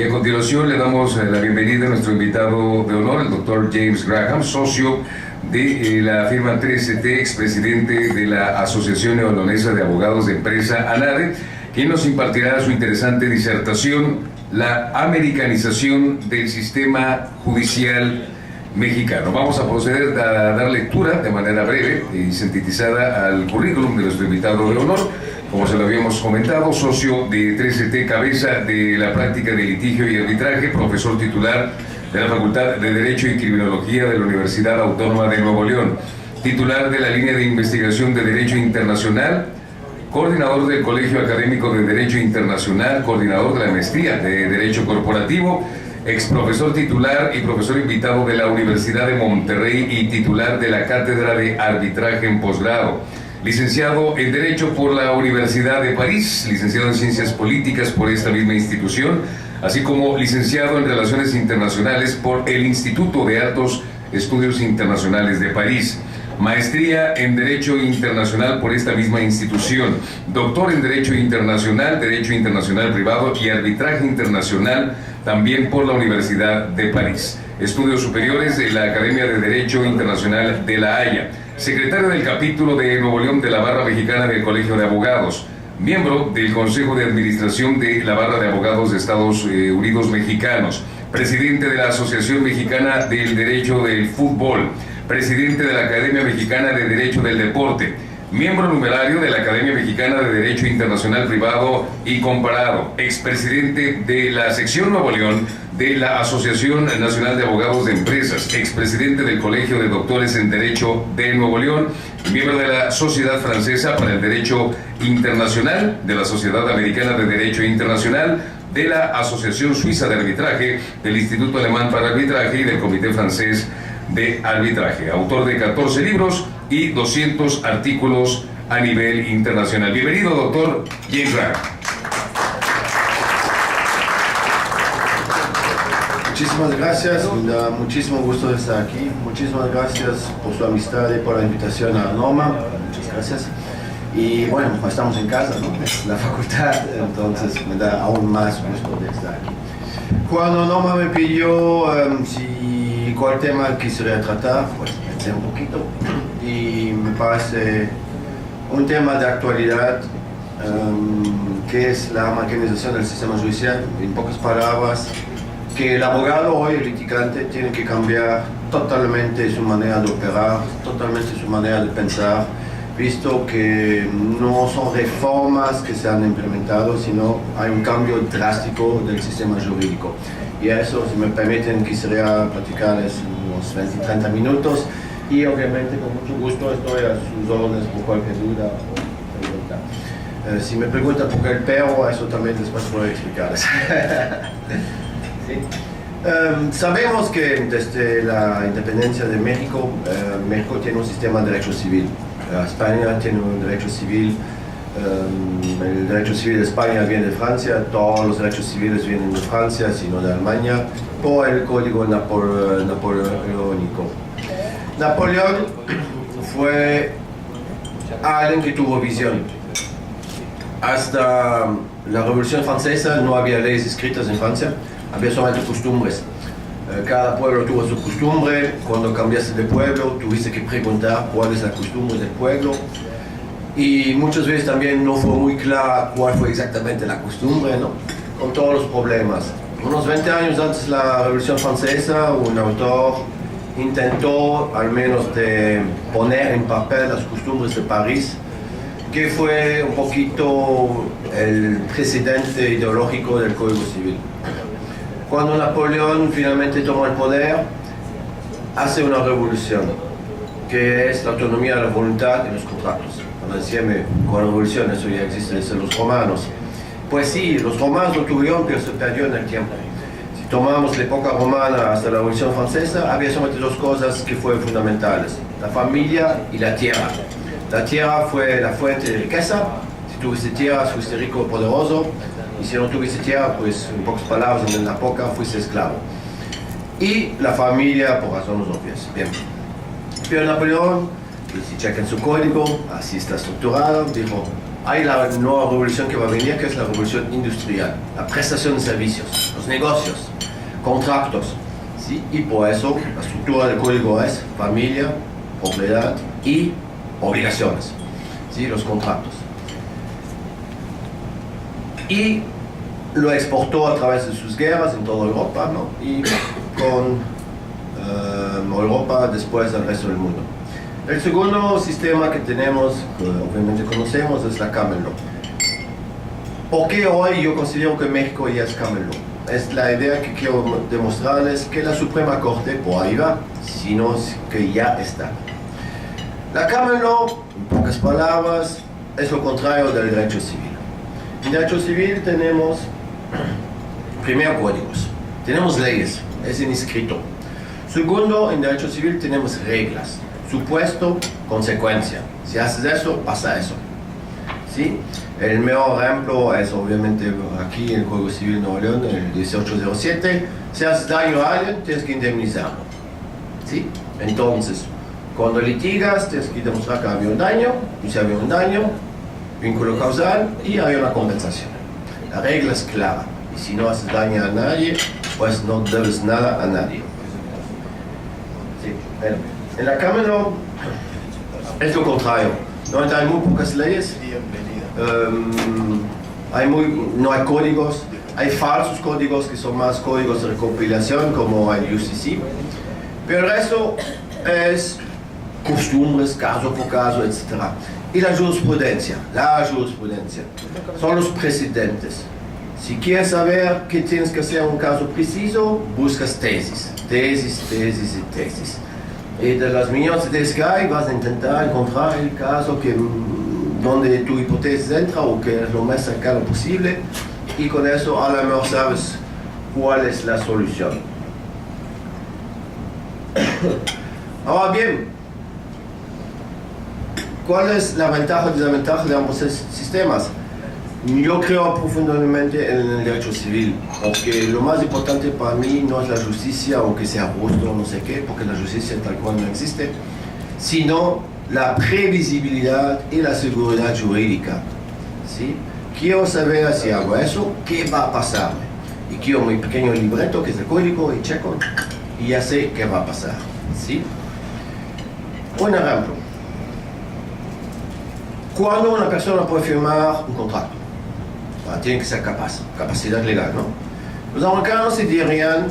Y a continuación le damos la bienvenida a nuestro invitado de honor, el doctor James Graham, socio de la firma 3CT, expresidente de la Asociación Neoleonesa de Abogados de Empresa, ANADE, quien nos impartirá su interesante disertación, la americanización del sistema judicial mexicano. Vamos a proceder a dar lectura de manera breve y sintetizada al currículum de nuestro invitado de honor. Como se lo habíamos comentado, socio de 3CT, cabeza de la práctica de litigio y arbitraje, profesor titular de la Facultad de Derecho y Criminología de la Universidad Autónoma de Nuevo León, titular de la línea de investigación de Derecho Internacional, coordinador del Colegio Académico de Derecho Internacional, coordinador de la Maestría de Derecho Corporativo, ex profesor titular y profesor invitado de la Universidad de Monterrey y titular de la Cátedra de Arbitraje en posgrado, licenciado en Derecho por la Universidad de París, licenciado en Ciencias Políticas por esta misma institución, así como licenciado en Relaciones Internacionales por el Instituto de Altos Estudios Internacionales de París, maestría en Derecho Internacional por esta misma institución, doctor en Derecho Internacional Privado y Arbitraje Internacional también por la Universidad de París, estudios superiores de la Academia de Derecho Internacional de La Haya, secretario del capítulo de Nuevo León de la Barra Mexicana del Colegio de Abogados, miembro del Consejo de Administración de la Barra de Abogados de Estados Unidos Mexicanos, presidente de la Asociación Mexicana del Derecho del Fútbol, presidente de la Academia Mexicana de Derecho del Deporte, miembro numerario de la Academia Mexicana de Derecho Internacional Privado y Comparado, expresidente de la sección Nuevo León de la Asociación Nacional de Abogados de Empresas, expresidente del Colegio de Doctores en Derecho de Nuevo León, miembro de la Sociedad Francesa para el Derecho Internacional, de la Sociedad Americana de Derecho Internacional, de la Asociación Suiza de Arbitraje, del Instituto Alemán para Arbitraje y del Comité Francés de Arbitraje, autor de 14 libros y 200 artículos a nivel internacional. Bienvenido, doctor James Graham. Muchísimas gracias, me da muchísimo gusto de estar aquí. Muchísimas gracias por su amistad y por la invitación a Norma. Muchas gracias. Y bueno, estamos en casa, ¿no? Es la facultad, entonces me da aún más gusto de estar aquí. Cuando Norma me pidió cuál tema quisiera tratar, pues pensé un poquito y me parece un tema de actualidad que es la americanización del sistema judicial. En pocas palabras, que el abogado hoy, el litigante, tiene que cambiar totalmente su manera de operar, totalmente su manera de pensar, visto que no son reformas que se han implementado, sino hay un cambio drástico del sistema jurídico. Y a eso, si me permiten, quisiera platicarles unos 20-30 minutos y obviamente con mucho gusto estoy a sus órdenes por cualquier duda o pregunta. Si me preguntan por qué el perro, eso también después puedo explicarles. ¿Sí? Sabemos que desde la independencia de México, México tiene un sistema de derecho civil. España tiene un derecho civil. El derecho civil de España viene de Francia, todos los derechos civiles vienen de Francia, sino de Alemania, por el código napoleónico. Napoleón fue alguien que tuvo visión. Hasta la Revolución Francesa no había leyes escritas en Francia, había solamente costumbres. Cada pueblo tuvo su costumbre. Cuando cambiaste de pueblo, tuviste que preguntar cuál es la costumbre del pueblo. Y muchas veces también no fue muy clara cuál fue exactamente la costumbre, ¿no? Con todos los problemas. Unos 20 años antes de la Revolución Francesa, un autor intentó al menos de poner en papel las costumbres de París, que fue un poquito el precedente ideológico del Código Civil. Cuando Napoleón finalmente tomó el poder, hace una revolución, que es la autonomía de la voluntad y los contratos. Cuando decían con la revolución, eso ya existe desde los romanos. Pues sí, los romanos lo tuvieron, pero se perdió en el tiempo. Si tomamos la época romana hasta la Revolución Francesa, había solamente dos cosas que fueron fundamentales: la familia y la tierra. La tierra fue la fuente de riqueza. Si tuviste tierra, fuiste rico o poderoso. Y si no tuviste tierra, pues en pocas palabras, en la época fuiste esclavo. Y la familia, por razones obvias. Bien. Pero Napoleón, si chequen su código, así está estructurado, dijo: hay la nueva revolución que va a venir, que es la revolución industrial, la prestación de servicios, los negocios, contratos, ¿sí? Y por eso la estructura del código es familia, propiedad y obligaciones, ¿sí? Los contratos. Y lo exportó a través de sus guerras en toda Europa, ¿no? Y con Europa después del resto del mundo. El segundo sistema que tenemos, que obviamente conocemos, es la Common Law. ¿Por qué hoy yo considero que México ya es Common Law? Es la idea que quiero demostrarles que la Suprema Corte, por ahí va, sino que ya está. La Common Law, en pocas palabras, es lo contrario del derecho civil. En derecho civil tenemos, primero, códigos, tenemos leyes, es inscrito. Segundo, en derecho civil tenemos reglas, supuesto, consecuencia. Si haces eso, pasa eso. ¿Sí? El mejor ejemplo es obviamente aquí en el Código Civil de Nuevo León, el 1807. Si haces daño a alguien, tienes que indemnizarlo. ¿Sí? Entonces, cuando litigas, tienes que demostrar que había un daño, y si había un daño, vínculo causal y hay una compensación. La regla es clara. Y si no haces daño a nadie, pues no debes nada a nadie. ¿Sí? En la Common Law es lo contrario. No hay muy pocas leyes. No hay códigos. Hay falsos códigos que son más códigos de recopilación como el UCC. Pero el resto es costumbres, caso por caso, etc. Y la jurisprudencia son los precedentes. Si quieres saber qué tienes que hacer en un caso preciso, buscas tesis. Y de las millones de tesis que hay, vas a intentar encontrar el caso donde tu hipótesis entra o que es lo más cercano posible, y con eso a lo mejor sabes cuál es la solución. Ahora bien, ¿cuál es la ventaja y desventaja de ambos sistemas? Yo creo profundamente en el derecho civil, porque lo más importante para mí no es la justicia o que sea justo o no sé qué, porque la justicia tal cual no existe, sino la previsibilidad y la seguridad jurídica. ¿Sí? Quiero saber si hago eso, qué va a pasarme. Y quiero mi pequeño libreto, que es el código, y checo, y ya sé qué va a pasar. ¿Sí? Un ejemplo. ¿Cuándo una persona puede firmar un contrato? Tiene que ser capacidad legal, ¿no? Los americanos se dirían,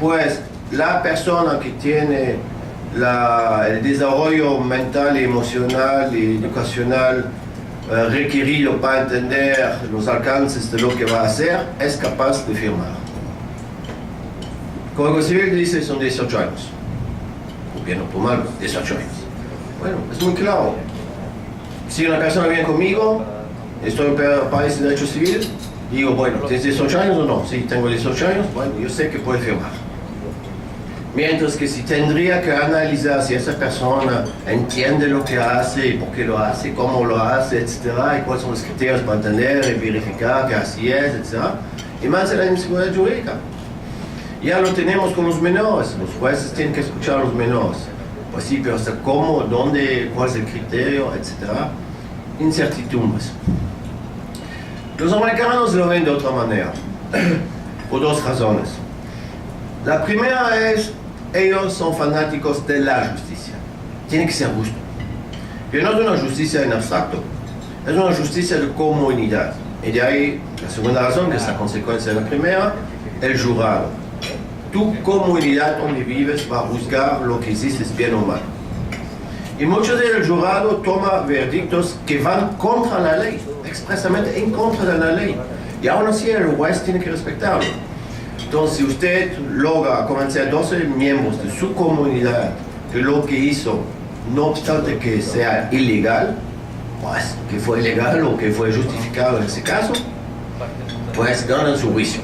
pues, la persona que tiene el desarrollo mental, emocional y educacional requerido para entender los alcances de lo que va a hacer, es capaz de firmar. El Código Civil dice son 18 años. O bien o por mal, 18 años. Bueno, es muy claro. Si una persona viene conmigo, estoy en un país de derecho civil, digo, bueno, ¿tienes 18 años o no? Sí, tengo 18 años, bueno, yo sé que puede firmar. Mientras que si tendría que analizar si esa persona entiende lo que hace, por qué lo hace, cómo lo hace, etc., y cuáles son los criterios para entender y verificar que así es, etc., y más en la inseguridad jurídica. Ya lo tenemos con los menores, los jueces tienen que escuchar a los menores. Pues sí, pero hasta cómo, dónde, cuál es el criterio, etc., incertidumbres. Los americanos lo ven de otra manera, por dos razones. La primera es, ellos son fanáticos de la justicia. Tiene que ser justo. Pero no es una justicia en abstracto, es una justicia de comunidad. Y de ahí, la segunda razón, que es la consecuencia de la primera, el jurado. Tu comunidad donde vives va a juzgar lo que hiciste bien o mal. Y muchos del jurado toma verdictos que van contra la ley, expresamente en contra de la ley. Y aún así el juez tiene que respetarlo. Entonces, si usted logra convencer a 12 miembros de su comunidad que lo que hizo, no obstante que sea ilegal, pues que fue ilegal o que fue justificado en ese caso, pues ganan su juicio.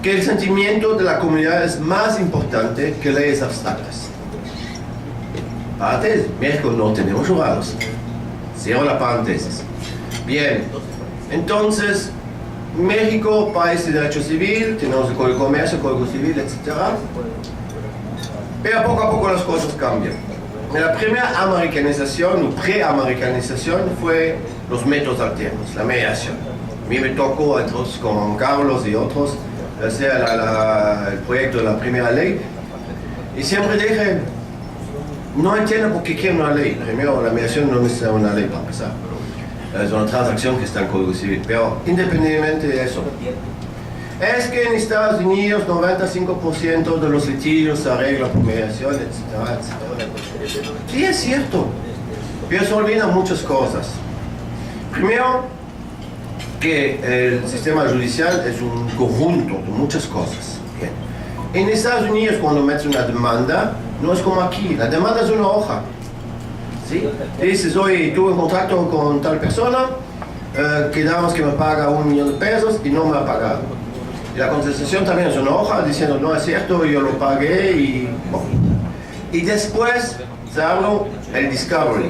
Que el sentimiento de la comunidad es más importante que leyes abstractas. Paréntesis, México no tenemos jurados. Cierro la paréntesis. Bien, entonces, México, país de derecho civil, tenemos el Código de Comercio, el Código Civil, etc. Pero poco a poco las cosas cambian. La primera americanización o pre-americanización fue los métodos alternos, la mediación. A mí me tocó, entonces, con Carlos y otros, hacer el proyecto de la primera ley. Y siempre dije, no entiendo por qué quieren una ley. Primero, la mediación no necesita una ley para empezar. Es una transacción que está en Código Civil. Pero independientemente de eso, es que en Estados Unidos 95% de los litigios se arreglan por mediación, etcétera, etcétera. Sí, es cierto, pero se olvidan muchas cosas. Primero, que el sistema judicial es un conjunto de muchas cosas. Bien. En Estados Unidos, cuando metes una demanda, no es como aquí. La demanda es una hoja. ¿Sí? Dices, oye, tuve un contrato con tal persona, quedamos que me paga $1.000.000 y no me ha pagado. Y la contestación también es una hoja diciendo, no es cierto, yo lo pagué y... Bueno. Y después se habla el discovery,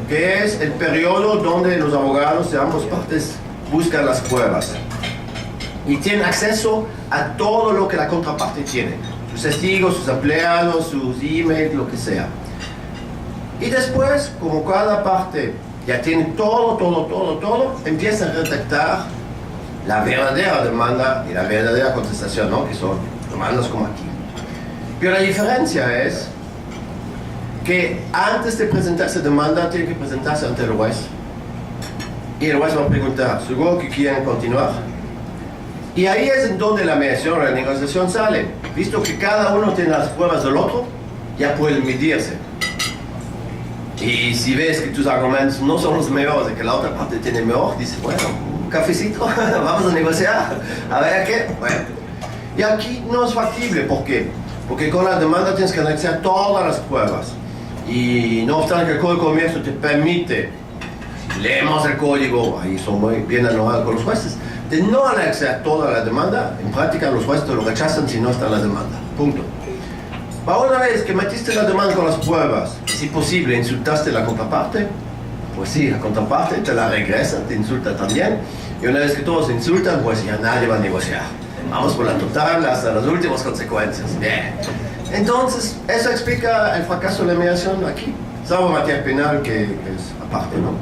que es el periodo donde los abogados de ambas partes buscan las pruebas y tienen acceso a todo lo que la contraparte tiene, sus testigos, sus empleados, sus emails, lo que sea. Y después, como cada parte ya tiene todo, empieza a redactar la verdadera demanda y la verdadera contestación, ¿no? Que son demandas como aquí. Pero la diferencia es que antes de presentarse demanda, tiene que presentarse ante el juez. Y el juez va a preguntar, ¿seguro que quieren continuar? Y ahí es en donde la mediación o la negociación sale. Visto que cada uno tiene las pruebas del otro, ya pueden medirse. Y si ves que tus argumentos no son los mejores y que la otra parte tiene mejor, dices, bueno, un cafecito, vamos a negociar, a ver qué. Bueno. Y aquí no es factible, ¿por qué? Porque con la demanda tienes que anexar todas las pruebas. Y no obstante que el Código de Comercio te permite, leemos el código, ahí son muy bien anotados con los jueces, de no anexar toda la demanda, en práctica los jueces te lo rechazan si no está en la demanda, punto. Para una vez que metiste la demanda con las pruebas, si posible insultaste a la contraparte, pues sí, la contraparte te la regresa, te insulta también, y una vez que todos se insultan, pues ya nadie va a negociar. Vamos por la total hasta las últimas consecuencias. Bien. Entonces, eso explica el fracaso de la mediación aquí. Salvo materia penal, que es aparte, ¿no?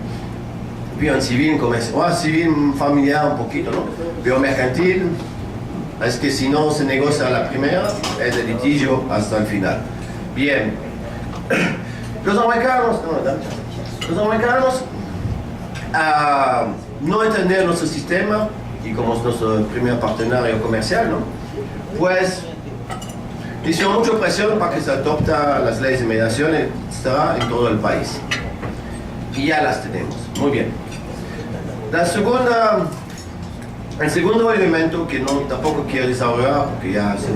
Pero en civil, comercial, civil familiar un poquito, ¿no? Pero mercantil, es que si no se negocia la primera, es de litigio hasta el final. Bien. Los americanos no entender nuestro sistema, y como es nuestro primer partenario comercial, ¿no? Pues hicieron mucha presión para que se adopten las leyes de mediación, etc., en todo el país. Y ya las tenemos. Muy bien. El segundo elemento que tampoco quiero desarrollar, porque ya se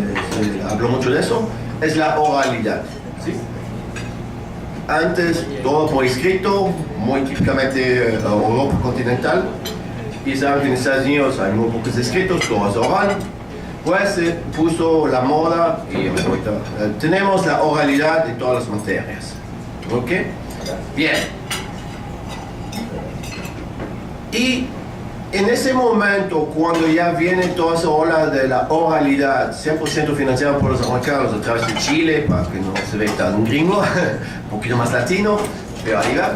habló mucho de eso, es la oralidad. ¿Sí? Antes, todo por escrito, muy típicamente Europa continental, y saben que en Estados Unidos hay muy pocos escritos, todo es oral. Pues se puso la moda y tenemos la oralidad de todas las materias. ¿Ok? Bien. Y en ese momento, cuando ya viene toda esa ola de la oralidad, 100% financiada por los americanos a través de Chile, para que no se vea tan gringo, un poquito más latino, pero ahí va.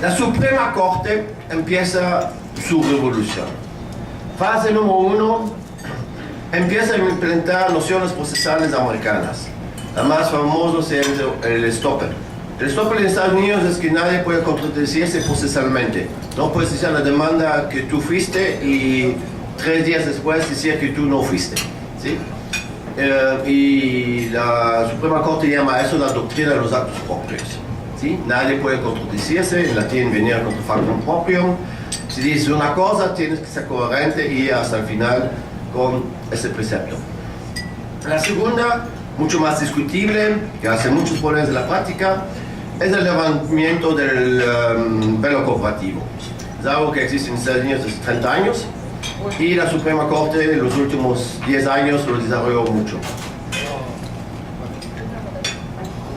La Suprema Corte empieza su revolución. Fase número 1, empieza a implementar nociones procesales americanas. La más famosa es el stopper. El stopper en Estados Unidos es que nadie puede contradecirse procesalmente. No puedes decir la demanda que tú fuiste y 3 días después decir que tú no fuiste. ¿Sí? Y la Suprema Corte llama a eso la doctrina de los actos propios. ¿Sí? Nadie puede contradecirse, en latín venir contra factum proprium. Si dices una cosa, tienes que ser coherente y ir hasta el final con ese precepto. La segunda, mucho más discutible, que hace muchos problemas de la práctica, es el levantamiento del velo cooperativo. Es algo que existe en Estados Unidos desde 30 años y la Suprema Corte en los últimos 10 años lo desarrolló mucho.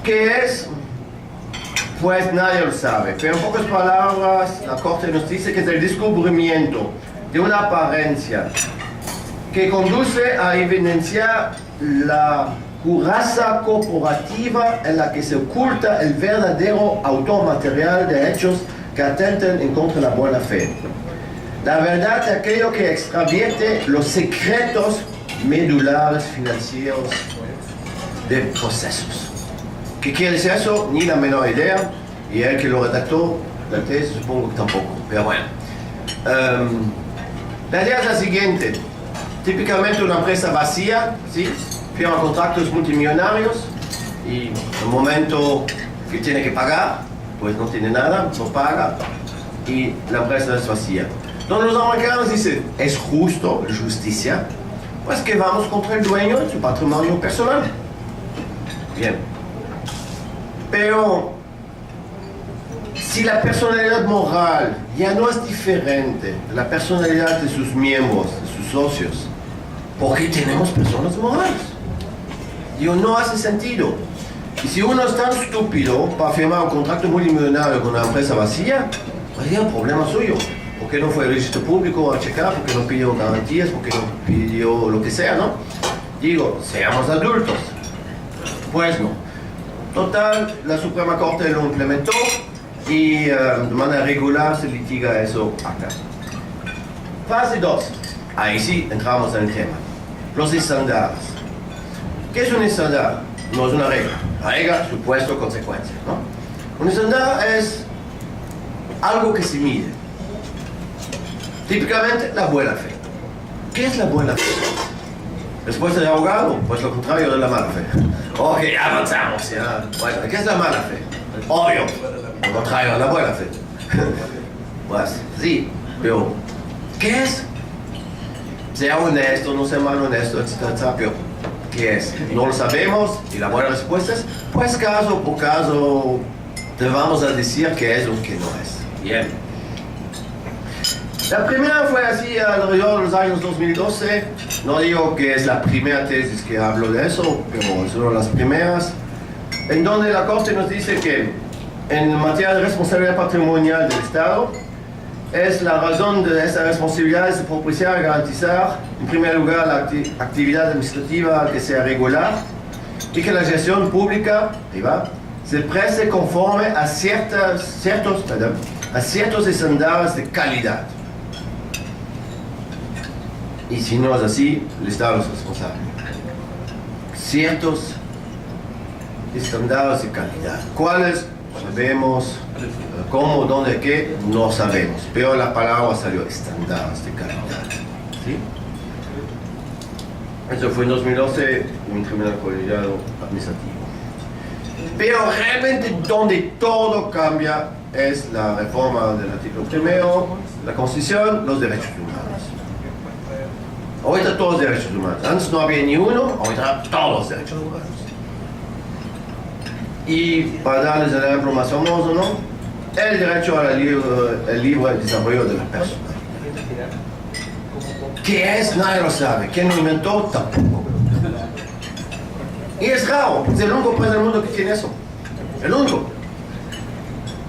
¿Qué es? Pues nadie lo sabe, pero en pocas palabras la Corte nos dice que es el descubrimiento de una apariencia que conduce a evidenciar la coraza corporativa en la que se oculta el verdadero autor material de hechos que atentan en contra de la buena fe. La verdad de aquello que extravierte los secretos medulares financieros de procesos. ¿Qué quiere decir eso? Ni la menor idea, y el que lo redactó, la tesis, supongo que tampoco, pero bueno. La idea es la siguiente. Típicamente una empresa vacía, ¿sí? Firma contratos multimillonarios y en el momento que tiene que pagar, pues no tiene nada, no paga y la empresa es vacía. Donde los americanos dicen, es justo, justicia, pues que vamos contra el dueño de su patrimonio personal. Bien. Pero si la personalidad moral ya no es diferente de la personalidad de sus miembros, de sus socios, ¿por qué tenemos personas morales? Digo, no hace sentido. Y si uno es tan estúpido para firmar un contrato multimillonario con una empresa vacía, pues es un problema suyo. ¿Por qué no fue el registro público a checar? ¿Por qué no pidió garantías? ¿Por qué no pidió lo que sea, no? Digo, seamos adultos. Pues no. Total, la Suprema Corte lo implementó y de manera regular se litiga eso acá. Fase 2. Ahí sí entramos en el tema. Los estándares. ¿Qué es un estándar? No es una regla. La regla, supuesto, consecuencia, ¿no? Un estándar es algo que se mide. Típicamente, la buena fe. ¿Qué es la buena fe? Respuesta de abogado, pues lo contrario de la mala fe. Ok, avanzamos, ya. Bueno, ¿qué es la mala fe? Obvio, lo contrario de la buena fe. Pues, sí, pero ¿qué es? Sea honesto, no sea mal honesto, etc. Pero, ¿qué es? No lo sabemos y la buena respuesta es, pues caso por caso, te vamos a decir qué es o qué no es. Bien. La primera fue así alrededor de los años 2012. No digo que es la primera tesis que hablo de eso, pero es una de las primeras, en donde la Corte nos dice que en materia de responsabilidad patrimonial del Estado, es la razón de esta responsabilidad es de propiciar y garantizar, en primer lugar, la actividad administrativa que sea regular y que la gestión pública, privada, se preste conforme a ciertos estándares de calidad. Y si no es así, el Estado es responsable. Ciertos estándares de calidad. ¿Cuáles? Sabemos. ¿Cómo? ¿Dónde? ¿Qué? No sabemos. Pero la palabra salió estándares de calidad. ¿Sí? Eso fue en 2012 en un tribunal colegiado administrativo. Pero realmente donde todo cambia es la reforma del artículo 1, la Constitución, los derechos humanos. Ahorita todos los derechos humanos. Antes no había ni uno, ahorita todos los derechos humanos. Y para darles el ejemplo más famoso, ¿no? El derecho al libre desarrollo de la persona. ¿Qué es? Nadie lo sabe. ¿Quién lo inventó? Tampoco. Y es raro, es el único país del mundo que tiene eso. El único.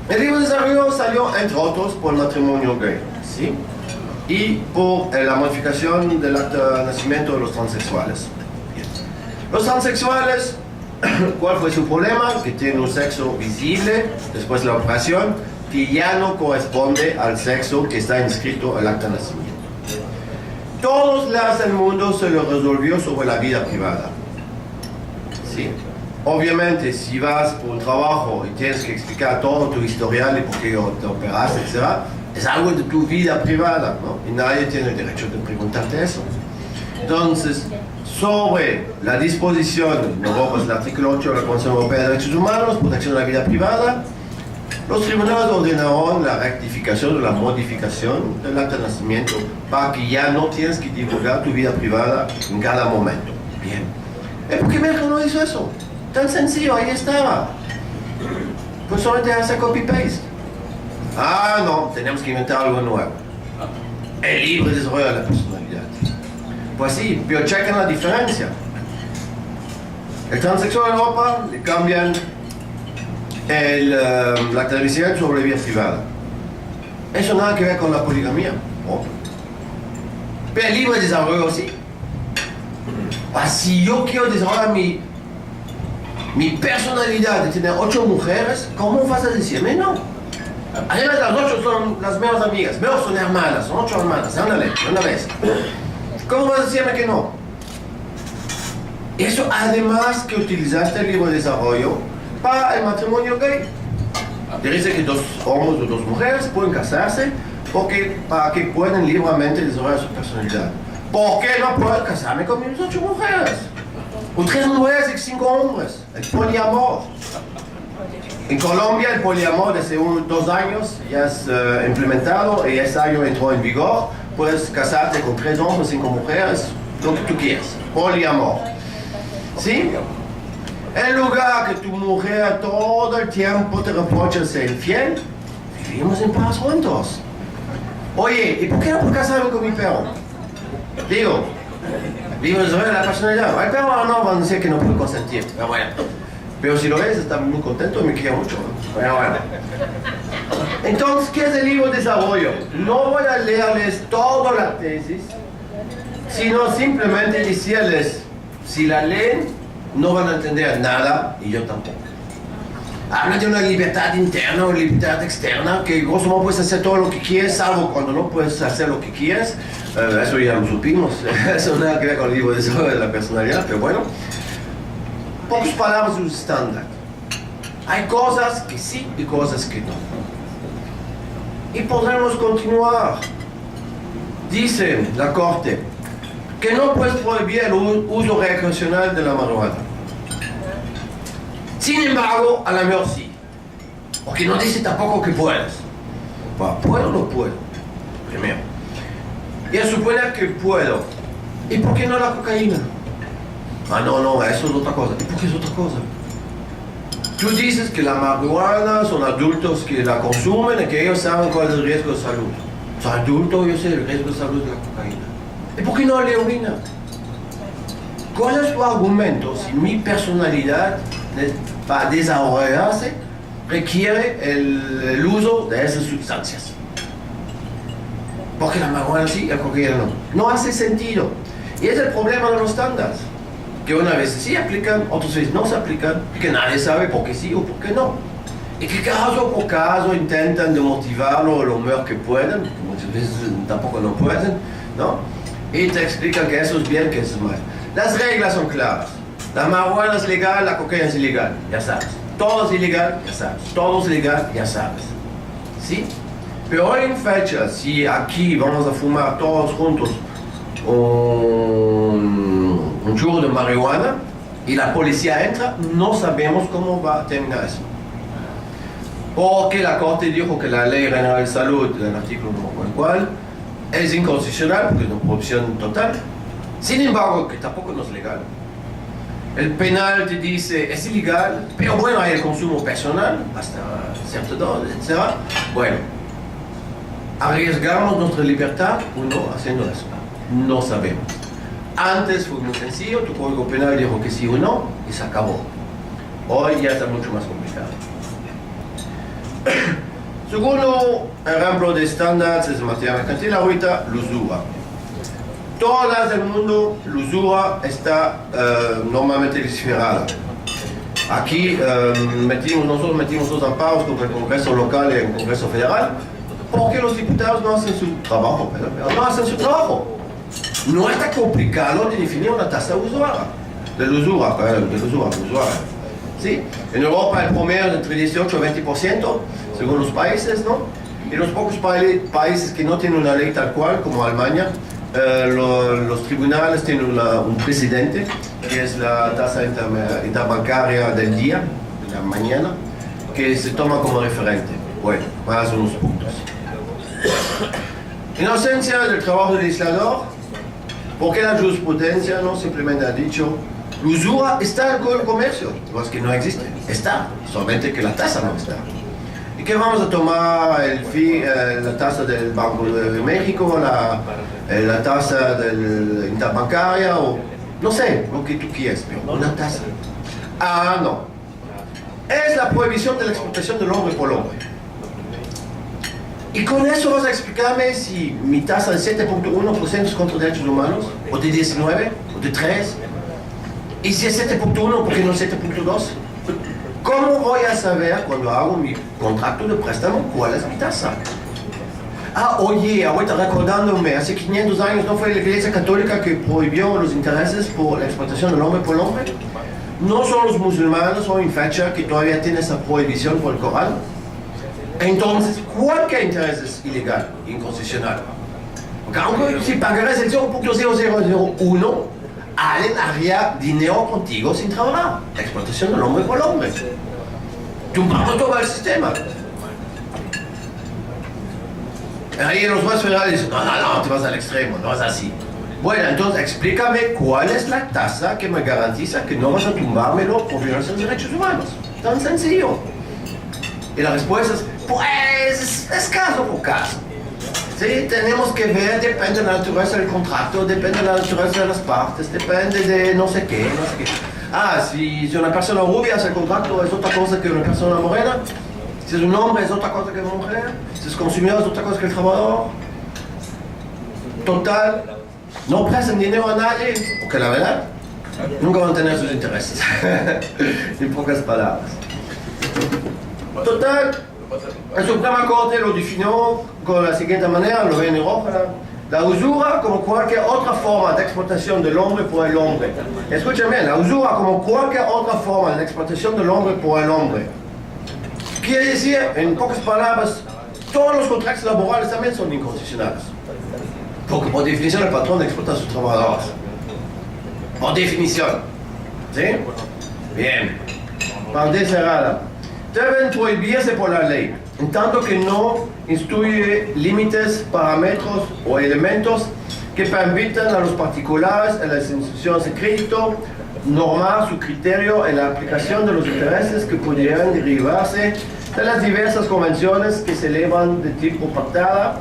El libre desarrollo salió, entre otros, por el matrimonio gay. ¿Sí? Y por la modificación del acta de nacimiento de los transexuales. Los transexuales, ¿cuál fue su problema? Que tienen un sexo visible después de la operación que ya no corresponde al sexo que está inscrito en el acta de nacimiento. Todos lados del mundo se lo resolvió sobre la vida privada. ¿Sí? Obviamente, si vas por un trabajo y tienes que explicar todo tu historial y por qué te operaste, etc., es algo de tu vida privada, ¿no? Y nadie tiene el derecho de preguntarte eso. Entonces, sobre la disposición, en Europa es el artículo 8 de la Convención Europea de Derechos Humanos, protección de la vida privada, los tribunales ordenaron la rectificación o la modificación del acta de nacimiento para que ya no tienes que divulgar tu vida privada en cada momento. Bien. ¿Por qué México no hizo eso? Tan sencillo, ahí estaba. Pues solamente hacer copy-paste. Ah, no, tenemos que inventar algo nuevo. El libre desarrollo de la personalidad. Pues sí, pero chequen la diferencia. El transexual en Europa le cambian la televisión sobre vida privada. Eso nada que ver con la poligamía. Oh. Pero el libre desarrollo sí. Si yo quiero desarrollar mi mi personalidad de tener 8 mujeres, ¿cómo vas a decirme no? Además, las 8 son las mejores amigas, mejor son hermanas, son 8 hermanas, ándale, una vez. ¿Cómo vas a decirme que no? Eso además que utilizaste el libro de desarrollo para el matrimonio gay. Te dice que 2 hombres o 2 mujeres pueden casarse para que puedan libremente desarrollar su personalidad. ¿Por qué no puedo casarme con mis 8 mujeres? O 3 mujeres y 5 hombres. El poliamor. En Colombia el poliamor desde 2 años ya es implementado y ese año entró en vigor. Puedes casarte con 3 hombres, 5 mujeres, lo que tú quieras. Poliamor. ¿Sí? En lugar que tu mujer todo el tiempo te reproche ser infiel, vivimos en paz juntos. Oye, ¿y por qué no puedo casarme con mi perro? Digo, desarrollar la personalidad. El perro no van a decir que no puede consentir, pero bueno. Pero si lo ves, está muy contento y me quiere mucho. Pero bueno. Entonces, ¿qué es el libro de desarrollo? No voy a leerles toda la tesis, sino simplemente decirles, si la leen, no van a entender nada, y yo tampoco. Habla de una libertad interna o libertad externa, que grosso modo puedes hacer todo lo que quieres, salvo cuando no puedes hacer lo que quieres. Eso ya lo supimos, eso nada que ver con el libro de desarrollo de la personalidad, pero bueno. Pocas palabras un estándar. Hay cosas que sí y cosas que no. Y podremos continuar. Dice la Corte que no puedes prohibir el uso recreacional de la marihuana. Sin embargo, a la mejor sí. Porque no dice tampoco que puedes. ¿Puedo o no puedo? Primero. Y a suponer que puedo. ¿Y por qué no la cocaína? Ah, no, eso es otra cosa. ¿Y por qué es otra cosa? Tú dices que la marihuana son adultos que la consumen y que ellos saben cuál es el riesgo de salud. Soy adulto, yo sé el riesgo de salud de la cocaína. ¿Y por qué no la heroína? ¿Cuál es tu argumento si mi personalidad para desarrollarse requiere el uso de esas sustancias? Porque la marihuana sí, la cocaína no. No hace sentido. Y es el problema de los estándares. Que unas veces sí aplican, otras veces no se aplican, y que nadie sabe por qué sí o por qué no. Y que caso por caso intentan de motivarlo lo mejor que pueden, que muchas veces tampoco no pueden, ¿no? Y te explican que eso es bien, que eso es mal. Las reglas son claras. La marihuana es legal, la cocaína es ilegal, ya sabes. Todo es ilegal, ya sabes. Todo es ilegal, ya sabes. ¿Sí? Pero hoy en fecha, si aquí vamos a fumar todos juntos un churro de marihuana y la policía entra, no sabemos cómo va a terminar eso. Porque la Corte dijo que la Ley General de Salud, el artículo no recuerdo cuál, es inconstitucional porque es una prohibición total. Sin embargo, que tampoco no es legal. El penal te dice es ilegal, pero bueno, hay el consumo personal hasta cierta edad, etc. Bueno, ¿arriesgamos nuestra libertad o no haciendo eso? No sabemos. Antes fue muy sencillo, tu código penal dijo que sí o no y se acabó. Hoy ya está mucho más complicado. Segundo ejemplo de estándares en materia mercantil ahorita, la usura. Todas las del mundo, la usura está normalmente legislada. Aquí nosotros metimos 2 amparos contra el Congreso local y el Congreso federal, porque los diputados no hacen su trabajo, no hacen su trabajo. No está complicado de definir una tasa de usura. ¿Sí? En Europa el promedio es entre 18 y 20%, según los países, ¿no? Y los pocos países que no tienen una ley tal cual, como Alemania, los tribunales tienen un precedente, que es la tasa interbancaria del día, de la mañana, que se toma como referente. Bueno, más unos puntos. En ausencia del trabajo del legislador, porque la jurisprudencia no simplemente ha dicho la usura está en el comercio, no es que no existe, está, solamente que la tasa no está. ¿Y qué vamos a tomar la tasa del Banco de México, la tasa interbancaria o no sé, lo que tú quieras, pero una tasa? Ah, no. Es la prohibición de la explotación del hombre por hombre. Y con eso vas a explicarme si mi tasa de 7.1% es contra derechos humanos, o de 19, o de 3, y si es 7.1, ¿por qué no 7.2? ¿Cómo voy a saber cuando hago mi contrato de préstamo cuál es mi tasa? Ah, oye, ahorita recordándome, hace 500 años no fue la Iglesia Católica que prohibió los intereses por la explotación del hombre por el hombre. No son los musulmanes o en fecha que todavía tienen esa prohibición por el Corán. Entonces, cualquier interés es ilegal, inconstitucional. Porque aunque si pagaras el 0.0001, alguien haría dinero contigo sin trabajar. La explotación del hombre por el hombre. Tumbamos todo el sistema. Ahí los jueces federales dicen, no, te vas al extremo, no vas así. Bueno, entonces explícame cuál es la tasa que me garantiza que no vas a tumbármelo por violación de derechos humanos. Tan sencillo. Y la respuesta es, pues, es caso por caso. Sí, tenemos que ver, depende de la naturaleza del contrato, depende de la naturaleza de las partes, depende de no sé qué. Ah, si una persona rubia hace el contrato es otra cosa que una persona morena. Si es un hombre es otra cosa que una mujer. Si es consumidor es otra cosa que el trabajador. Total, no prestan dinero a nadie, porque la verdad, nunca van a tener sus intereses. En pocas palabras. Total, la Suprema Corte lo definió con la siguiente manera, lo ven en rojo. La usura como cualquier otra forma de explotación del hombre por el hombre. Escuchen bien, la usura como cualquier otra forma de explotación del hombre por el hombre. Quiere decir, en pocas palabras, todos los contratos laborales también son inconstitucionales. Porque por definición el patrón explota a sus trabajadores. Por definición. ¿Sí? Bien. Parte cerrada. Deben prohibirse por la ley, en tanto que no instituye límites, parámetros o elementos que permitan a los particulares en las instituciones de crédito normar su criterio en la aplicación de los intereses que pudieran derivarse de las diversas convenciones que se elevan de tipo pactada.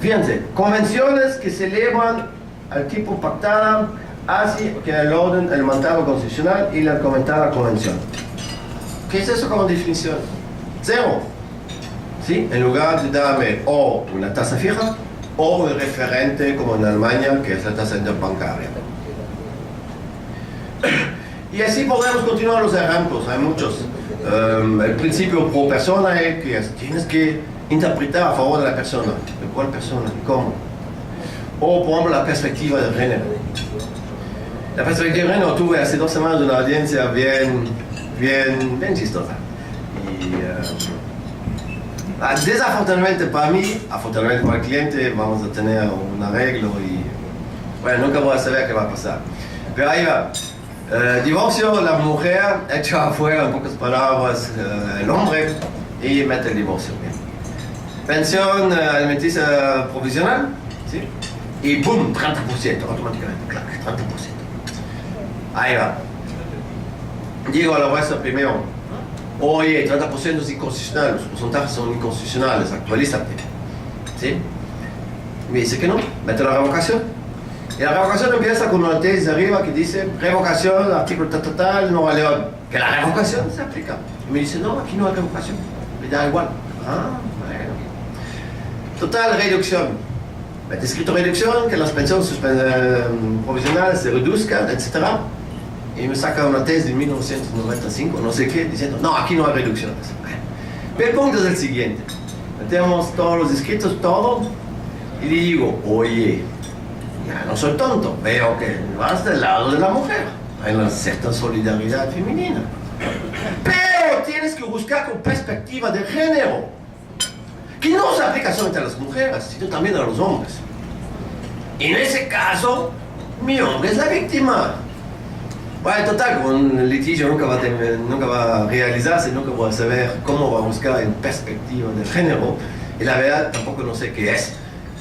Fíjense, convenciones que se elevan al tipo pactada, así que el orden, el mandato constitucional y la comentada convención. ¿Qué es eso como definición? Cero. ¿Sí? En lugar de darme o una tasa fija o el referente como en Alemania, que es la tasa interbancaria. Y así podemos continuar los ejemplos, hay muchos. El principio pro persona es que tienes que interpretar a favor de la persona. ¿De cuál persona? ¿Cómo? O por ejemplo la perspectiva de género. La perspectiva de género tuve hace 2 semanas una audiencia bien chistosa. Y desafortunadamente para mí, afortunadamente para el cliente, vamos a tener un arreglo y bueno, nunca voy a saber qué va a pasar. Pero ahí va. Divorcio, la mujer echa afuera, en pocas palabras, el hombre y mete el divorcio. Bien. Pensión alimenticia provisional, ¿sí? Y ¡boom! 30%, automáticamente, clac, 30%. Ahí va. Digo a la jueza primero, oye, 30% es inconstitucional, los porcentajes son inconstitucionales, actualízate. ¿Sí? Me dice que no, mete la revocación. Y la revocación empieza con una tesis de arriba que dice, revocación, artículo tal, Nueva León. Que la revocación se aplica. Y me dice, no, aquí no hay revocación, me da igual. Ah, bueno. Total, reducción. Mete escrito reducción, que las pensiones provisionales se reduzcan, etc. Y me saca una tesis de 1995, no sé qué, diciendo, no, aquí no hay reducciones. Pero el punto es el siguiente. Metemos todos los escritos, todo, y le digo, oye, ya no soy tonto, veo que vas del lado de la mujer. Hay una cierta solidaridad femenina. Pero tienes que buscar con perspectiva de género, que no se aplica solamente a las mujeres, sino también a los hombres. Y en ese caso, mi hombre es la víctima. Bueno, total, con un litigio nunca va a realizarse, nunca voy a saber cómo va a buscar en perspectiva de género. Y la verdad, tampoco no sé qué es.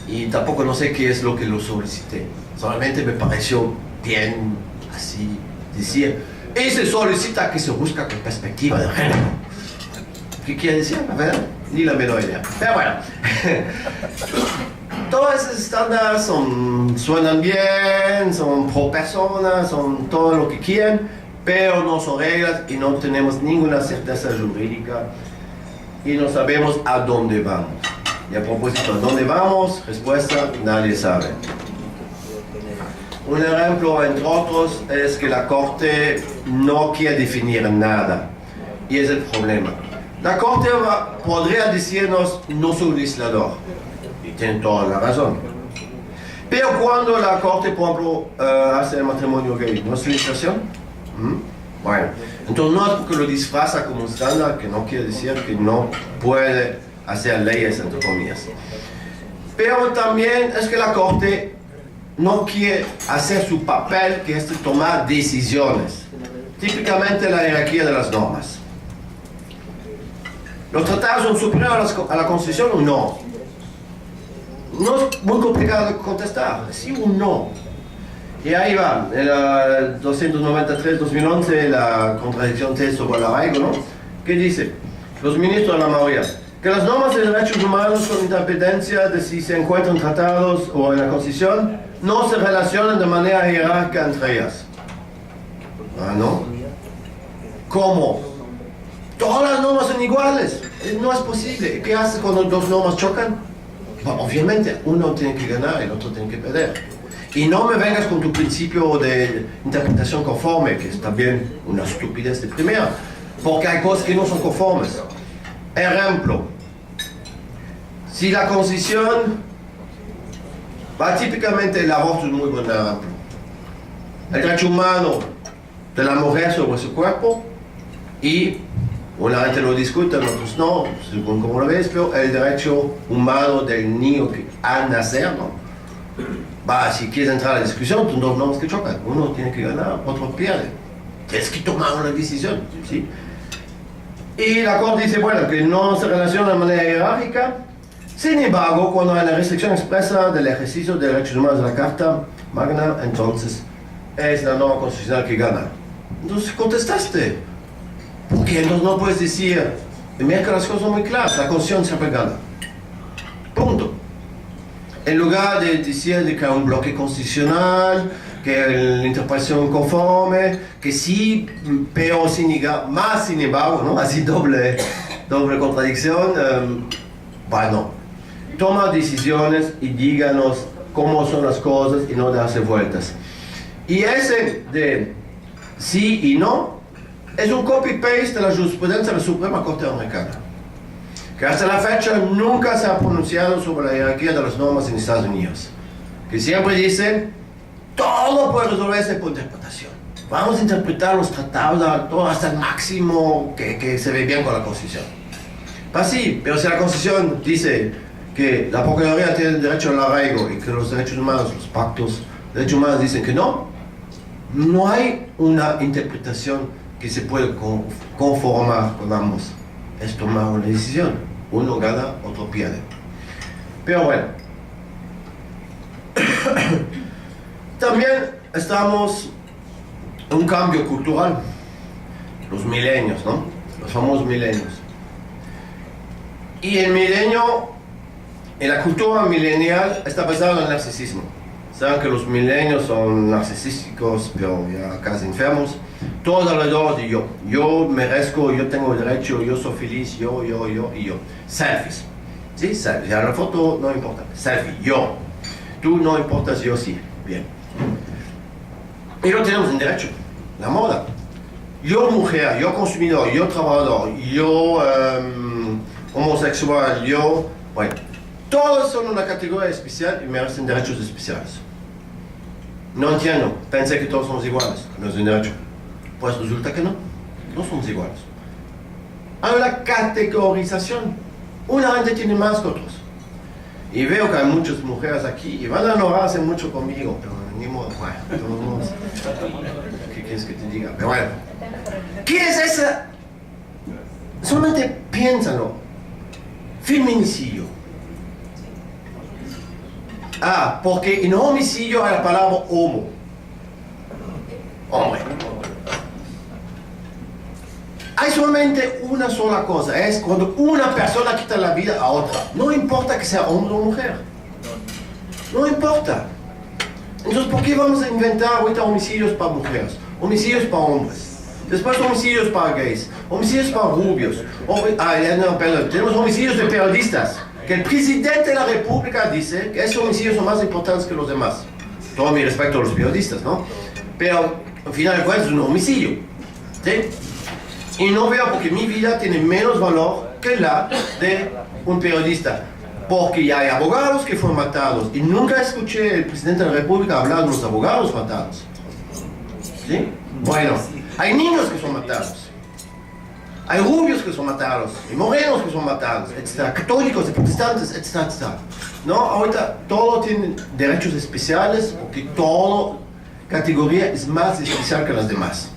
Y tampoco no sé qué es lo que lo solicité. Solamente me pareció bien así decir. Y se solicita que se busca con perspectiva de género. ¿Qué quiere decir? A ver, ni la menor idea. Pero bueno. Todos esos estándares suenan bien, son pro persona, son todo lo que quieren, pero no son reglas y no tenemos ninguna certeza jurídica y no sabemos a dónde vamos. Y a propósito, ¿a dónde vamos? Respuesta, nadie sabe. Un ejemplo, entre otros, es que la Corte no quiere definir nada. y es el problema. La Corte podría decirnos, no soy legislador, y tiene toda la razón. Pero cuando la Corte, por ejemplo, hace el matrimonio gay, ¿no es legislación? Bueno, entonces no es porque lo disfraza como estándar, que no quiere decir que no puede hacer leyes, entre comillas. Pero también es que la Corte no quiere hacer su papel, que es de tomar decisiones. Típicamente la jerarquía de las normas. ¿Los tratados son superiores a la Constitución o no? No es muy complicado de contestar, sí o no. Y ahí va, en la 293-2011, la contradicción T sobre el arraigo, ¿no? ¿Qué dice? Los ministros de la mayoría. Que las normas de derechos humanos con independencia de si se encuentran tratados o en la Constitución no se relacionan de manera jerárquica entre ellas. Ah, ¿no? ¿Cómo? Todas las normas son iguales. No es posible. ¿Qué hace cuando dos normas chocan? Bueno, obviamente, uno tiene que ganar y el otro tiene que perder. Y no me vengas con tu principio de interpretación conforme, que es también una estupidez de primera, porque hay cosas que no son conformes. Ejemplo, si la Constitución va típicamente, el aborto es muy buen ejemplo. El derecho humano de la mujer sobre su cuerpo, y una gente lo discute, otros no, según como lo ves, pero el derecho humano del niño que al nacer, ¿no? Va, si quieres entrar a la discusión, son dos normas que chocan. Uno tiene que ganar, otro pierde. Tienes que tomar una decisión, ¿sí? Y la Corte dice, bueno, que no se relaciona de manera jerárquica. Sin embargo, cuando hay la restricción expresa del ejercicio de derechos humanos de la Carta Magna, entonces es la norma constitucional que gana. Entonces contestaste. Porque entonces no puedes decir, mira que las cosas son muy claras, la Constitución siempre gana. Punto. En lugar de decir que hay un bloque constitucional, que la interpretación conforme, que sí, pero más sin embargo, ¿no? Así doble contradicción. Bueno, toma decisiones y díganos cómo son las cosas y no darse vueltas. Y ese de sí y no es un copy-paste de la jurisprudencia de la Suprema Corte Americana, que hasta la fecha nunca se ha pronunciado sobre la jerarquía de las normas en Estados Unidos, que siempre dice, todo puede resolverse por interpretación. Vamos a interpretar los tratados todo hasta el máximo que se ve bien con la Constitución. Pues sí, pero si la Constitución dice que la Procuraduría tiene derecho al arraigo y que los derechos humanos, los pactos de derechos humanos dicen que no, no hay una interpretación que se puede conformar con ambos. Es tomar una decisión. Uno gana, otro pierde. Pero bueno. También estamos en un cambio cultural. Los milenios, ¿no? Los famosos milenios. Y el milenio, en la cultura milenial, está basado en el narcisismo. Saben que los milenios son narcisísticos, pero ya casi enfermos. Todo alrededor de yo. Yo merezco, yo tengo derecho, yo soy feliz, yo y yo. Selfies. ¿Sí? Selfies. Ya la foto no importa. Selfie. Yo. Tú no importas, yo sí. Bien. Y lo tenemos en derecho. La moda. Yo mujer, yo consumidor, yo trabajador, yo homosexual, yo... Bueno. Todos son una categoría especial y merecen derechos especiales. No entiendo. Pensé que todos somos iguales. No es un derecho. Pues resulta que no somos iguales. Hay una categorización. Una gente tiene más que otros. Y veo que hay muchas mujeres aquí y van a enojarse mucho conmigo, pero ni modo, bueno, de todos modos. ¿Qué quieres que te diga? Pero bueno, ¿qué es esa? Solamente piénsalo. Feminicidio. Ah, porque en homicidio hay la palabra homo. Hombre. Hay solamente una sola cosa, es cuando una persona quita la vida a otra. No importa que sea hombre o mujer. No importa. Entonces, ¿por qué vamos a inventar ahorita homicidios para mujeres? Homicidios para hombres. Después homicidios para gays. Homicidios para rubios. Tenemos homicidios de periodistas. Que el presidente de la República dice que esos homicidios son más importantes que los demás. Todo mi respeto a los periodistas, ¿no? Pero, al final de cuentas, es un homicidio. ¿Sí? Y no veo porque mi vida tiene menos valor que la de un periodista. Porque ya hay abogados que fueron matados. Y nunca escuché al presidente de la República hablar de los abogados matados. ¿Sí? Bueno, hay niños que son matados. Hay rubios que son matados, y morenos que son matados, etc. Católicos, y protestantes, etc. ¿No? Ahorita todo tiene derechos especiales porque toda categoría es más especial que las demás.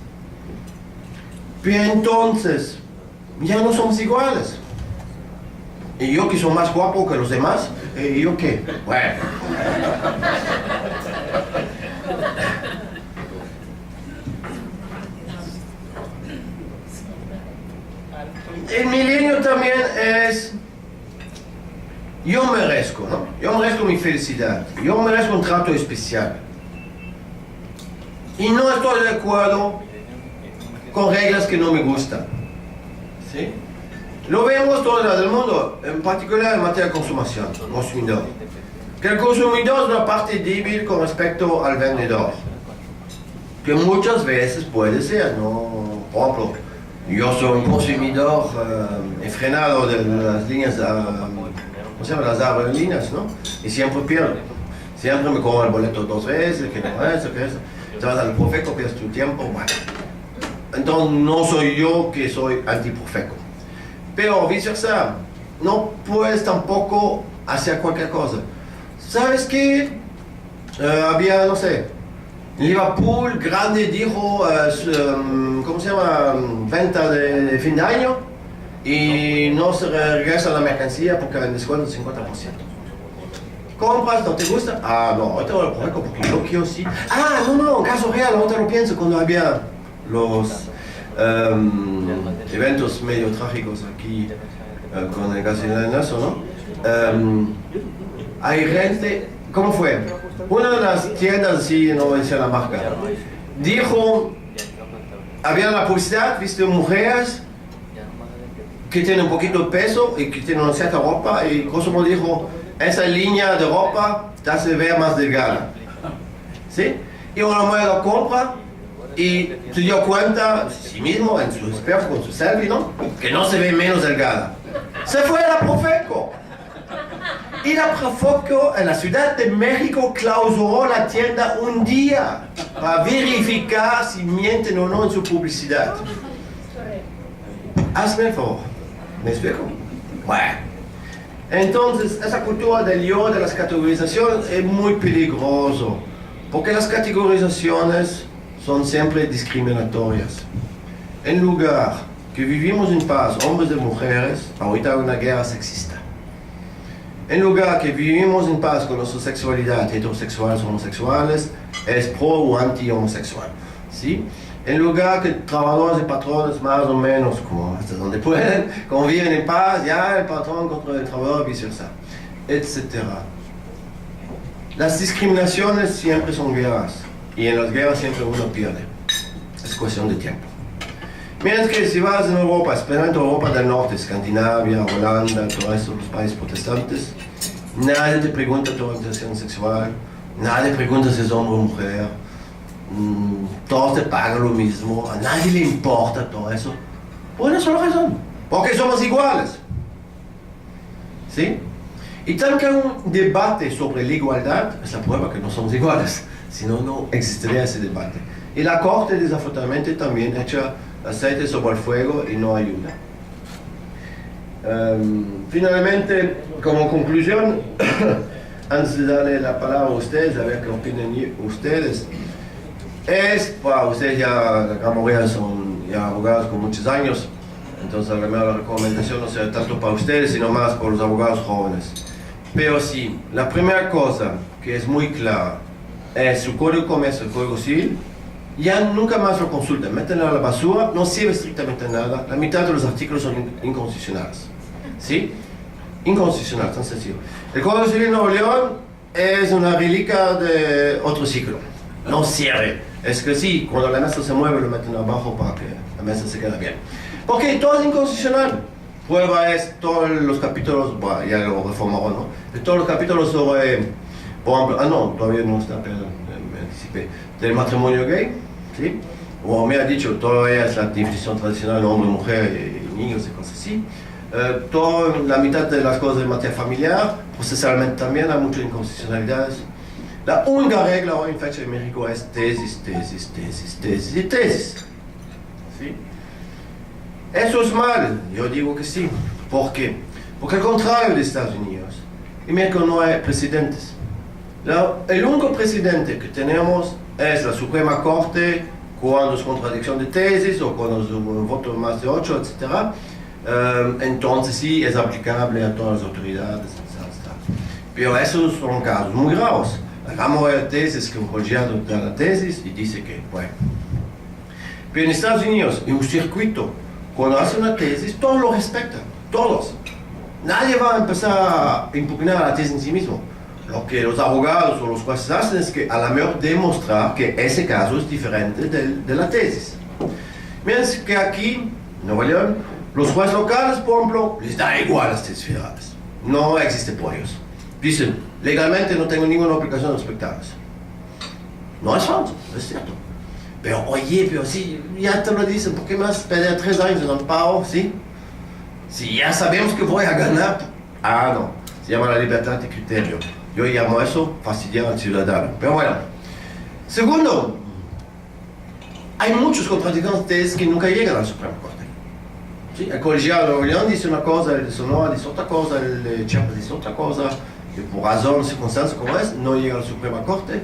Pero entonces, ya no somos iguales. Y yo que soy más guapo que los demás, ¿y yo qué? Bueno. El milenio también es, yo merezco, ¿no? Yo merezco mi felicidad, yo merezco un trato especial. Y no estoy de acuerdo con reglas que no me gustan. ¿Sí? Lo vemos todo el mundo, en particular en materia de consumación, consumidor. Que el consumidor es una parte débil con respecto al vendedor. Que muchas veces puede ser, ¿no? Por ejemplo, yo soy un consumidor enfrenado de las líneas, ¿cómo se llama? Las aerolíneas, ¿no? Y siempre pierdo. Siempre me cobran el boleto 2 veces, que no eso, que eso. Te vas al Profeco, pierdes tu tiempo, bueno. Entonces no soy yo que soy anti-Profeco. Pero viceversa, no puedes tampoco hacer cualquier cosa. ¿Sabes qué? Había, no sé, Liverpool grande dijo, ¿cómo se llama? Venta de fin de año y no se regresa la mercancía porque hay descuento del 50%. ¿Compras? ¿No te gusta? Ah, no, ahorita voy a poner porque yo quiero sí. Ah, no, en caso real, ahorita lo pienso cuando había los eventos medio trágicos aquí con el gasolinazo, ¿no? Hay gente, ¿cómo fue? Una de las tiendas, sí, no voy a decir la marca, dijo, había la publicidad, viste, mujeres que tienen un poquito de peso y que tienen una cierta ropa, y Cosmo dijo, esa línea de ropa te hace ver más delgada. ¿Sí? Y una mujer lo compra y se dio cuenta, sí mismo, en su espejo, con su selfie, ¿no? Que no se ve menos delgada. Se fue a la Profeco. Y la Profeco en la Ciudad de México clausuró la tienda un día para verificar si mienten o no en su publicidad. Hazme el favor. ¿Me explico? Bueno. Entonces, esa cultura del yo, de las categorizaciones, es muy peligroso. Porque las categorizaciones son siempre discriminatorias. En lugar que vivimos en paz, hombres y mujeres, ahorita hay una guerra sexista. En lugar que vivimos en paz con nuestra sexualidad, heterosexuales o homosexuales, es pro o anti-homosexual. ¿Sí? En lugar que trabajadores y patrones más o menos, como hasta donde pueden, conviven en paz, ya el patrón contra el trabajador, viceversa, etc. Las discriminaciones siempre son guerras, y en las guerras siempre uno pierde. Es cuestión de tiempo. Miren que si vas en Europa, especialmente Europa del Norte, Escandinavia, Holanda, todos estos los países protestantes, nadie te pregunta tu orientación sexual, nadie pregunta si es hombre o mujer, todos te pagan lo mismo, a nadie le importa todo eso, por una sola razón, porque somos iguales. ¿Sí? Y tal que hay un debate sobre la igualdad, es la prueba que no somos iguales, si no, no existiría ese debate. Y la Corte, desafortunadamente, también echa aceite sobre el fuego y no ayuda. Finalmente, como conclusión, antes de darle la palabra a ustedes, a ver qué opinan ustedes, para ustedes ya, la gran mayoría son ya abogados con muchos años, entonces la recomendación no será tanto para ustedes, sino más para los abogados jóvenes. Pero sí, la primera cosa que es muy clara es su código de comercio, el código civil. Ya nunca más lo consultan, métanlo a la basura, no sirve estrictamente nada, la mitad de los artículos son inconstitucionales. ¿Sí? Inconstitucional, tan sencillo. El Código Civil de Nuevo León es una reliquia de otro siglo, no sirve. Es que sí, cuando la mesa se mueve lo meten abajo para que la mesa se quede bien. Porque todo es inconstitucional. Prueba es todos los capítulos, bueno, ya lo reformaron, ¿no? De todos los capítulos sobre, por ejemplo, no, todavía no está, pero me anticipé, del matrimonio gay, ¿sí? como me ha dicho, todavía es la definición tradicional hombre, mujer y niños y cosas así. Toda la mitad de las cosas de materia familiar, procesalmente también hay muchas inconstitucionalidades. La única regla hoy en fecha en México es tesis, tesis, tesis, tesis y tesis. ¿Sí? Eso es mal, yo digo que sí. ¿Por qué? Porque al contrario de Estados Unidos, en México no hay presidentes. El único presidente que tenemos es la Suprema Corte cuando es contradicción de tesis o cuando es un voto de más de 8, etc. Entonces sí es aplicable a todas las autoridades, etc. Pero esos son casos muy graves. La gran mayoría de tesis que un colegiado da la tesis y dice que, bueno. Pero en Estados Unidos, en un circuito, cuando hace una tesis, todos lo respetan, todos. Nadie va a empezar a impugnar la tesis en sí mismo. Lo que los abogados o los jueces hacen es que a la mejor demostrar que ese caso es diferente de la tesis. Miren que aquí, en Nuevo León, los jueces locales, por ejemplo, les da igual las tesis federales. No existe por ellos. Dicen, legalmente no tengo ninguna obligación de respetarlas. No es falso, es cierto. Pero oye, pero si ya te lo dicen, ¿por qué más perder 3 años en amparo? ¿Sí? Si ya sabemos que voy a ganar. Ah, no. Se llama la libertad de criterio. Yo llamo eso fastidiar al ciudadano. Pero bueno. Segundo, hay muchos contradicciones de tesis que nunca llegan a la Suprema Corte. ¿Sí? El colegiado de Nuevo León dice una cosa, el de Sonora dice otra cosa, el de Chiapas dice otra cosa, y por razón, circunstancias como es, no llega a la Suprema Corte.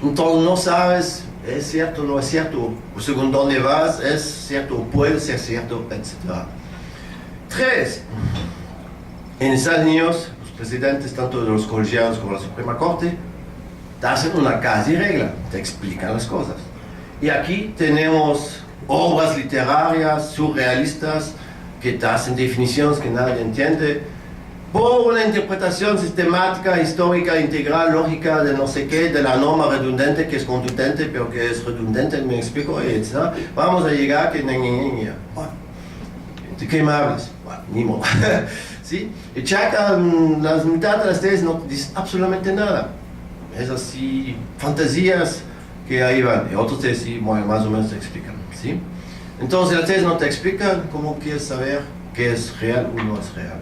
Entonces no sabes, es cierto, no es cierto, o según dónde vas, es cierto, puede ser cierto, etc. 3. En Estados Unidos, los presidentes, tanto de los colegiados como de la Suprema Corte, te hacen una casi regla, te explican las cosas. Y aquí tenemos obras literarias surrealistas que te hacen definiciones que nadie entiende, por una interpretación sistemática, histórica, integral, lógica, de no sé qué, de la norma redundante que es contundente, pero que es redundante, me explico, etc. Vamos a llegar a que... Bueno, ¿de qué me hablas? Bueno, ni modo. ¿Sí? Y Chaca, la mitad de las tesis no dice absolutamente nada. Es así, fantasías que ahí van. Y otras tesis sí, bueno, más o menos te explican. ¿Sí? Entonces las tesis no te explican, ¿cómo quieres saber qué es real o no es real?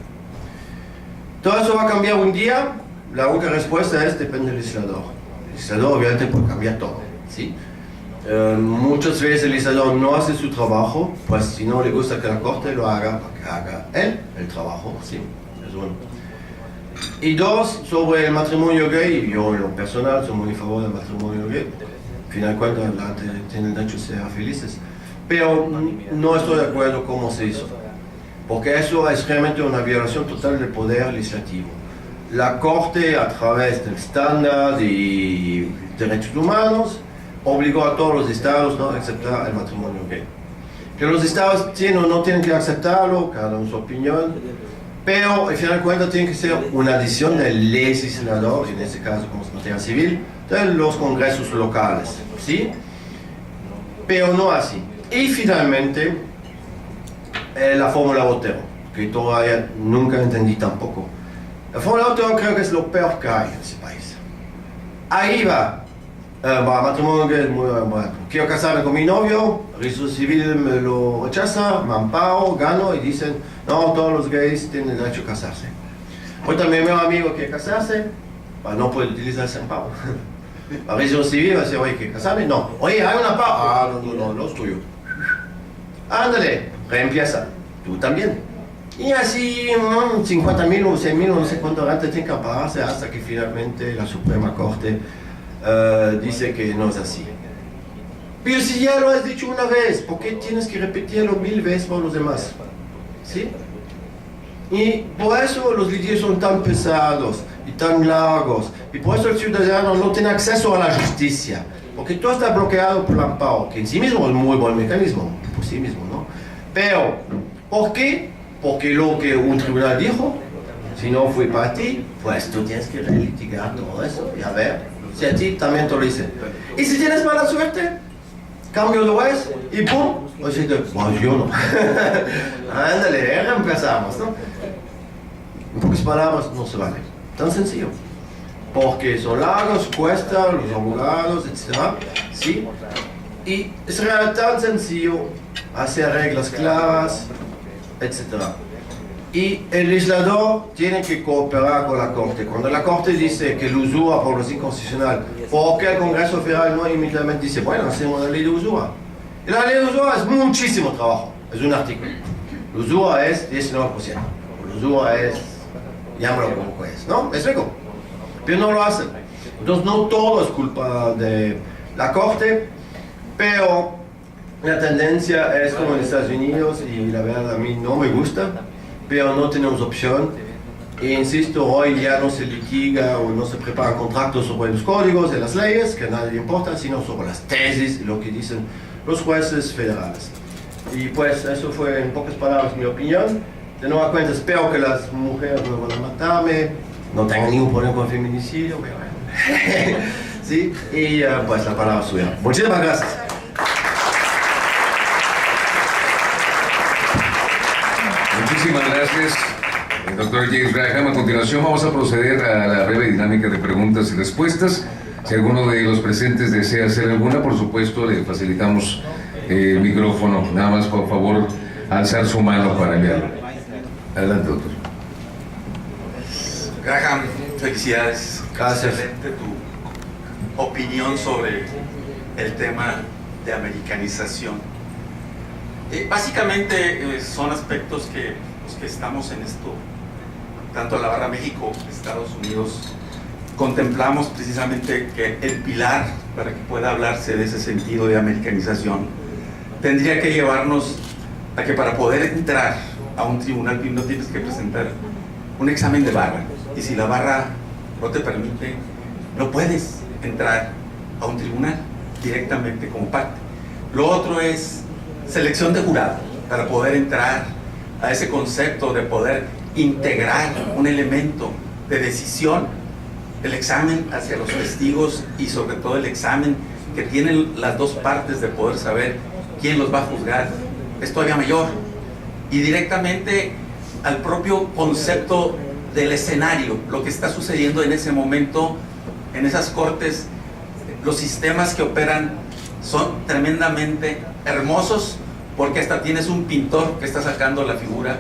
¿Todo eso va a cambiar un día? La única respuesta es, depende del legislador. El legislador obviamente puede cambiar todo. ¿Sí? Muchas veces el legislador no hace su trabajo, pues si no le gusta que la Corte lo haga, para que haga él el trabajo. ¿Sí? Es uno. Y 2, sobre el matrimonio gay, yo en lo personal soy muy a favor del matrimonio gay. Al final de cuentas, la gente tiene el derecho a ser felices. Pero no estoy de acuerdo cómo se hizo. Porque eso es realmente una violación total del poder legislativo. La Corte, a través del estándar de derechos humanos, obligó a todos los estados no a aceptar el matrimonio gay. Que los estados tienen o no tienen que aceptarlo, cada uno su opinión, pero al final de cuentas tiene que ser una decisión del legislador, en este caso como es materia civil, de los congresos locales, ¿sí? Pero no así. Y finalmente, la fórmula Botero, que todavía nunca entendí tampoco. La fórmula Botero creo que es lo peor que hay en ese país. Ahí va, matrimonio que es muy bueno. Quiero casarme con mi novio, el registro civil me lo rechaza, me amparo, gano y dicen, no, todos los gays tienen derecho a casarse. Hoy también mi amigo quiere casarse, no puede utilizar ese amparo. El registro civil va a decir, oye, ¿quiere casarme? No. Oye, hay un amparo. Ah, no es tuyo. Ándale, reempieza. Tú también. Y así 50.000 o 100.000 o no sé cuánto antes tiene que ampararse hasta que finalmente la Suprema Corte dice que no es así. Pero si ya lo has dicho una vez, ¿por qué tienes que repetirlo 1000 veces por los demás? ¿Sí? Y por eso los litigios son tan pesados y tan largos. Y por eso el ciudadano no tiene acceso a la justicia. Porque todo está bloqueado por el amparo, que en sí mismo es un muy buen mecanismo, por sí mismo, ¿no? Pero, ¿por qué? Porque lo que un tribunal dijo, si no fue para ti, pues tú tienes que relitigar todo eso y a ver si a ti también te lo dicen. Y si tienes mala suerte, cambio de juez y ¡pum! Pues yo no. Ándale, reemplazamos, ¿no? En pocas palabras, no se vale. Tan sencillo. Porque son largos, cuesta, los abogados, etc. ¿Sí? Y es tan sencillo hacer reglas claras, etc. Y el legislador tiene que cooperar con la Corte. Cuando la Corte dice que el usura por es inconstitucional, ¿por qué el Congreso Federal no inmediatamente dice, bueno, hacemos la ley de usura? Y la ley de usura es muchísimo trabajo, es un artículo. La usura es 19%, la usura es, llámalo como es, ¿no? ¿Me explico? Pero no lo hacen. Entonces no todo es culpa de la Corte, pero la tendencia es como en Estados Unidos, y la verdad a mí no me gusta, pero no tenemos opción. E insisto, hoy ya no se litiga o no se preparan contratos sobre los códigos de las leyes, que a nadie le importa, sino sobre las tesis y lo que dicen los jueces federales. Y pues eso fue en pocas palabras mi opinión. De nueva cuenta, espero que las mujeres no van a matarme, no tengo ningún problema con el feminicidio, pero bueno. Sí, y pues la palabra es suya. Muchísimas gracias. Muchísimas gracias, doctor James Graham. A continuación vamos a proceder a la breve dinámica de preguntas y respuestas. Si alguno de los presentes desea hacer alguna, por supuesto, le facilitamos el micrófono. Nada más, por favor, alzar su mano para enviarlo. Adelante, doctor. Graham, felicidades. Gracias. Excelente tu opinión sobre el tema de americanización. Básicamente son aspectos que los que estamos en esto, tanto la Barra México, Estados Unidos, contemplamos precisamente que el pilar para que pueda hablarse de ese sentido de americanización tendría que llevarnos a que para poder entrar a un tribunal primero tienes que presentar un examen de barra, y si la barra no te permite, no puedes entrar a un tribunal directamente como parte. Lo otro es selección de jurado, para poder entrar a ese concepto de poder integrar un elemento de decisión, el examen hacia los testigos y sobre todo el examen que tienen las dos partes de poder saber quién los va a juzgar, es todavía mayor. Y directamente al propio concepto del escenario, lo que está sucediendo en ese momento en esas cortes, los sistemas que operan son tremendamente hermosos, porque hasta tienes un pintor que está sacando la figura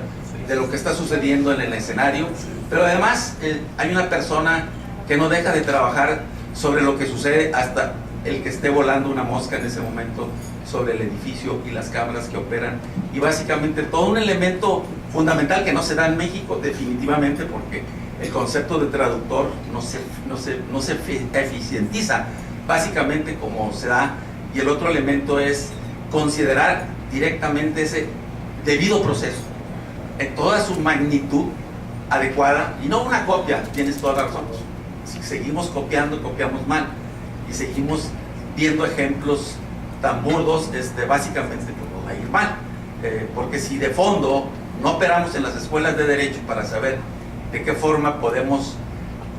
de lo que está sucediendo en el escenario, pero además hay una persona que no deja de trabajar sobre lo que sucede hasta el que esté volando una mosca en ese momento sobre el edificio y las cámaras que operan, y básicamente todo un elemento fundamental que no se da en México definitivamente, porque el concepto de traductor no se eficientiza básicamente como se da. Y el otro elemento es considerar directamente ese debido proceso en toda su magnitud adecuada, y no una copia. Tienes toda la razón. Si seguimos copiando, copiamos mal, y seguimos viendo ejemplos tan burdos, básicamente nos va a ir mal, porque si de fondo no operamos en las escuelas de derecho para saber de qué forma podemos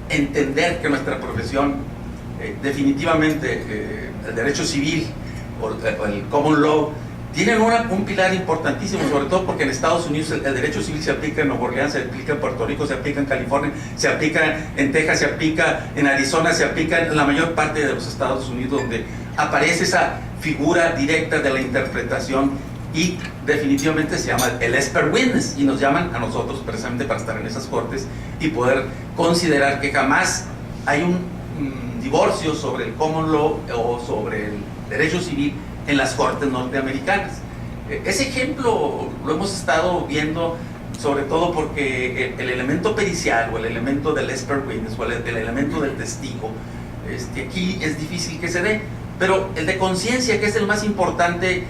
entender que nuestra profesión, definitivamente el derecho civil o el common law tienen un pilar importantísimo, sobre todo porque en Estados Unidos el derecho civil se aplica en Nueva Orleans, se aplica en Puerto Rico, se aplica en California, se aplica en Texas, se aplica en Arizona, se aplica en la mayor parte de los Estados Unidos, donde aparece esa figura directa de la interpretación, y definitivamente se llama el expert witness, y nos llaman a nosotros precisamente para estar en esas cortes y poder considerar que jamás hay un divorcio sobre el common law o sobre el derecho civil en las cortes norteamericanas. Ese ejemplo lo hemos estado viendo sobre todo porque el elemento pericial o el elemento del expert witness o el elemento del testigo, aquí es difícil que se dé, pero el de conciencia, que es el más importante,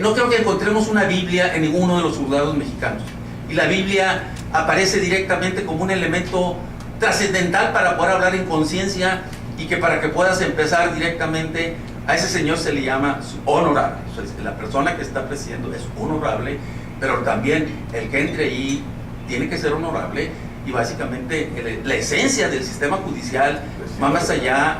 no creo que encontremos una Biblia en ninguno de los juzgados mexicanos, y la Biblia aparece directamente como un elemento trascendental para poder hablar en conciencia, y que para que puedas empezar directamente, a ese señor se le llama honorable. O sea, la persona que está presidiendo es honorable, pero también el que entre ahí tiene que ser honorable, y básicamente la esencia del sistema judicial va más allá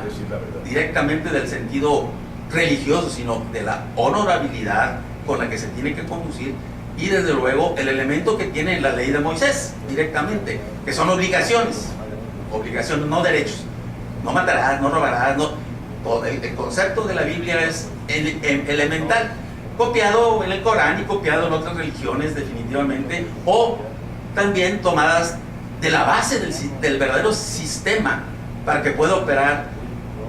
directamente del sentido religioso, sino de la honorabilidad con la que se tiene que conducir, y desde luego el elemento que tiene la ley de Moisés directamente, que son obligaciones, no derechos. No matarás, no robarás, no. el concepto de la Biblia es elemental, copiado en el Corán y copiado en otras religiones definitivamente, o también tomadas de la base del verdadero sistema para que pueda operar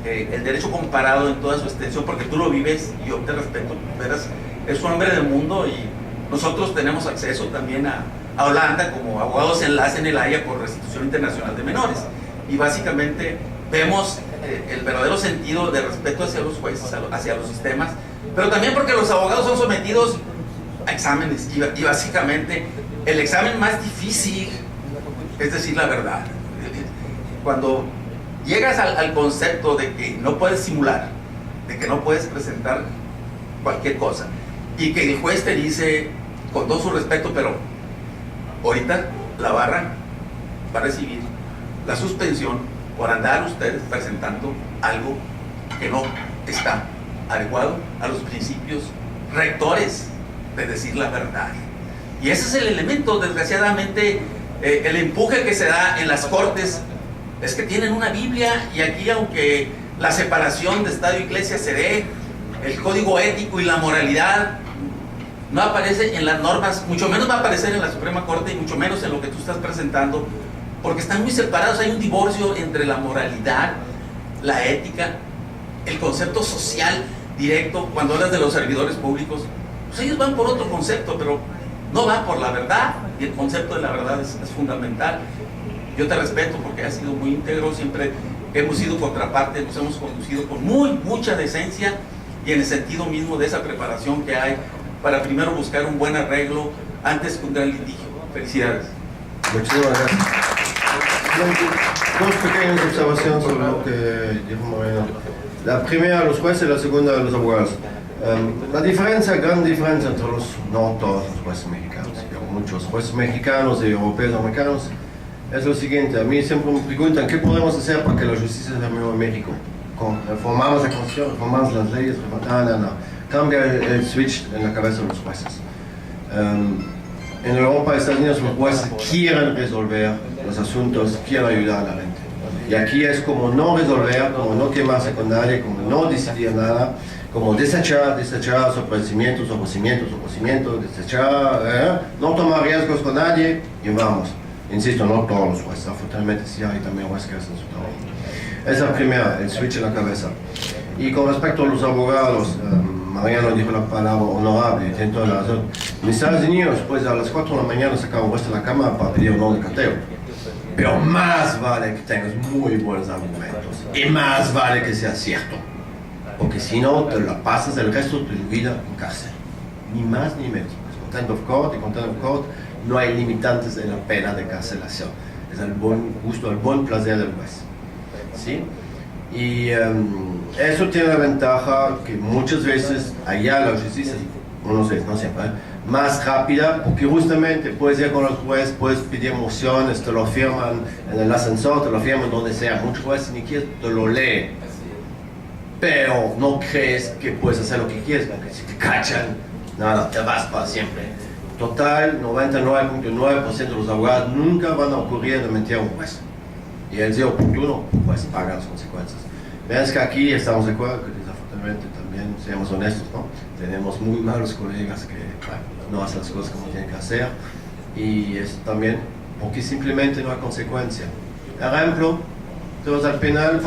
el derecho comparado en toda su extensión, porque tú lo vives y yo te respeto, verás, es un hombre del mundo y nosotros tenemos acceso también a Holanda como abogados enlace en el Haya por Restitución Internacional de Menores, y básicamente vemos el verdadero sentido de respeto hacia los jueces, hacia los sistemas, pero también porque los abogados son sometidos a exámenes y básicamente el examen más difícil es decir la verdad. Cuando llegas al concepto de que no puedes simular, de que no puedes presentar cualquier cosa y que el juez te dice con todo su respeto, pero ahorita la barra va a recibir la suspensión por andar ustedes presentando algo que no está adecuado a los principios rectores de decir la verdad. Y ese es el elemento, desgraciadamente, el empuje que se da en las cortes es que tienen una Biblia, y aquí, aunque la separación de Estado y Iglesia se dé, el código ético y la moralidad no aparece en las normas, mucho menos va a aparecer en la Suprema Corte y mucho menos en lo que tú estás presentando, porque están muy separados. Hay un divorcio entre la moralidad, la ética, el concepto social directo. Cuando hablas de los servidores públicos, pues ellos van por otro concepto, pero no van por la verdad, y el concepto de la verdad es fundamental. Yo te respeto porque has sido muy íntegro, siempre hemos sido contraparte, nos hemos conducido con mucha decencia, y en el sentido mismo de esa preparación que hay para primero buscar un buen arreglo antes que un gran litigio. Felicidades. Muchísimas gracias. Dos pequeñas observaciones sobre lo que dijo Moreno. La primera, los jueces, y la segunda, los abogados. La diferencia, gran diferencia entre no todos los jueces mexicanos, pero muchos jueces mexicanos y europeos americanos, es lo siguiente. A mí siempre me preguntan qué podemos hacer para que la justicia sea mejor en México. Reformamos la Constitución, reformamos las leyes, no. Cambia el switch en la cabeza de los jueces. En Europa, Estados Unidos, los jueces quieren resolver los asuntos, quieren ayudar a la gente. Y aquí es como no resolver, como no quemarse con nadie, como no decidir nada, como desechar ofrecimientos, desechar, no tomar riesgos con nadie y vamos. Insisto, no todos los jueces, afortunadamente sí hay también jueces que hacen su trabajo. Esa es la primera, el switch en la cabeza. Y con respecto a los abogados, Mariano dijo la palabra honorable, tiene toda la razón. En Estados Unidos, pues a las 4 de la mañana se acaba puesto en la cama para pedir honor de cateo. Pero más vale que tengas muy buenos argumentos y más vale que sea cierto, porque si no te la pasas el resto de tu vida en cárcel, ni más ni menos. Contempt of court y contempt of court no hay limitantes en la pena de carcelación, es el buen gusto, el buen placer del juez, ¿sí? Y eso tiene la ventaja que muchas veces allá la justicia, no siempre, más rápida, porque justamente puedes ir con el juez, puedes pedir mociones, te lo firman en el ascensor, te lo firman donde sea. Muchos jueces ni siquiera te lo leen, pero no crees que puedes hacer lo que quieres, porque si te cachan, nada, te vas para siempre. Total, 99.9% de los abogados nunca van a ocurrir de mentir a un juez. Y el 0.1, pues paga las consecuencias. Vean que aquí estamos de acuerdo, que desafortunadamente también, seamos honestos, ¿no? Tenemos muy malos colegas que no hacen las cosas como tienen que hacer, y es también porque simplemente no hay consecuencia. Ejemplo, te vas al penal,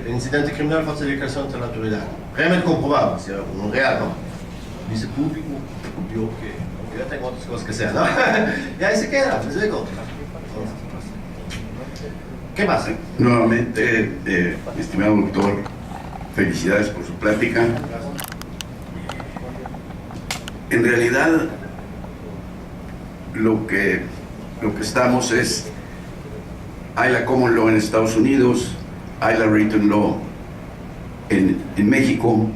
incidente criminal, falsa declaración ante la autoridad. Realmente comprobado, si un real, ¿no? Dice público, yo que yo tengo otras cosas que hacer, ¿no? Y ahí se queda, pues digo. ¿Qué pasa? Nuevamente, estimado doctor, felicidades por su plática. En realidad, lo que estamos es, hay la common law en Estados Unidos, hay la written law en México,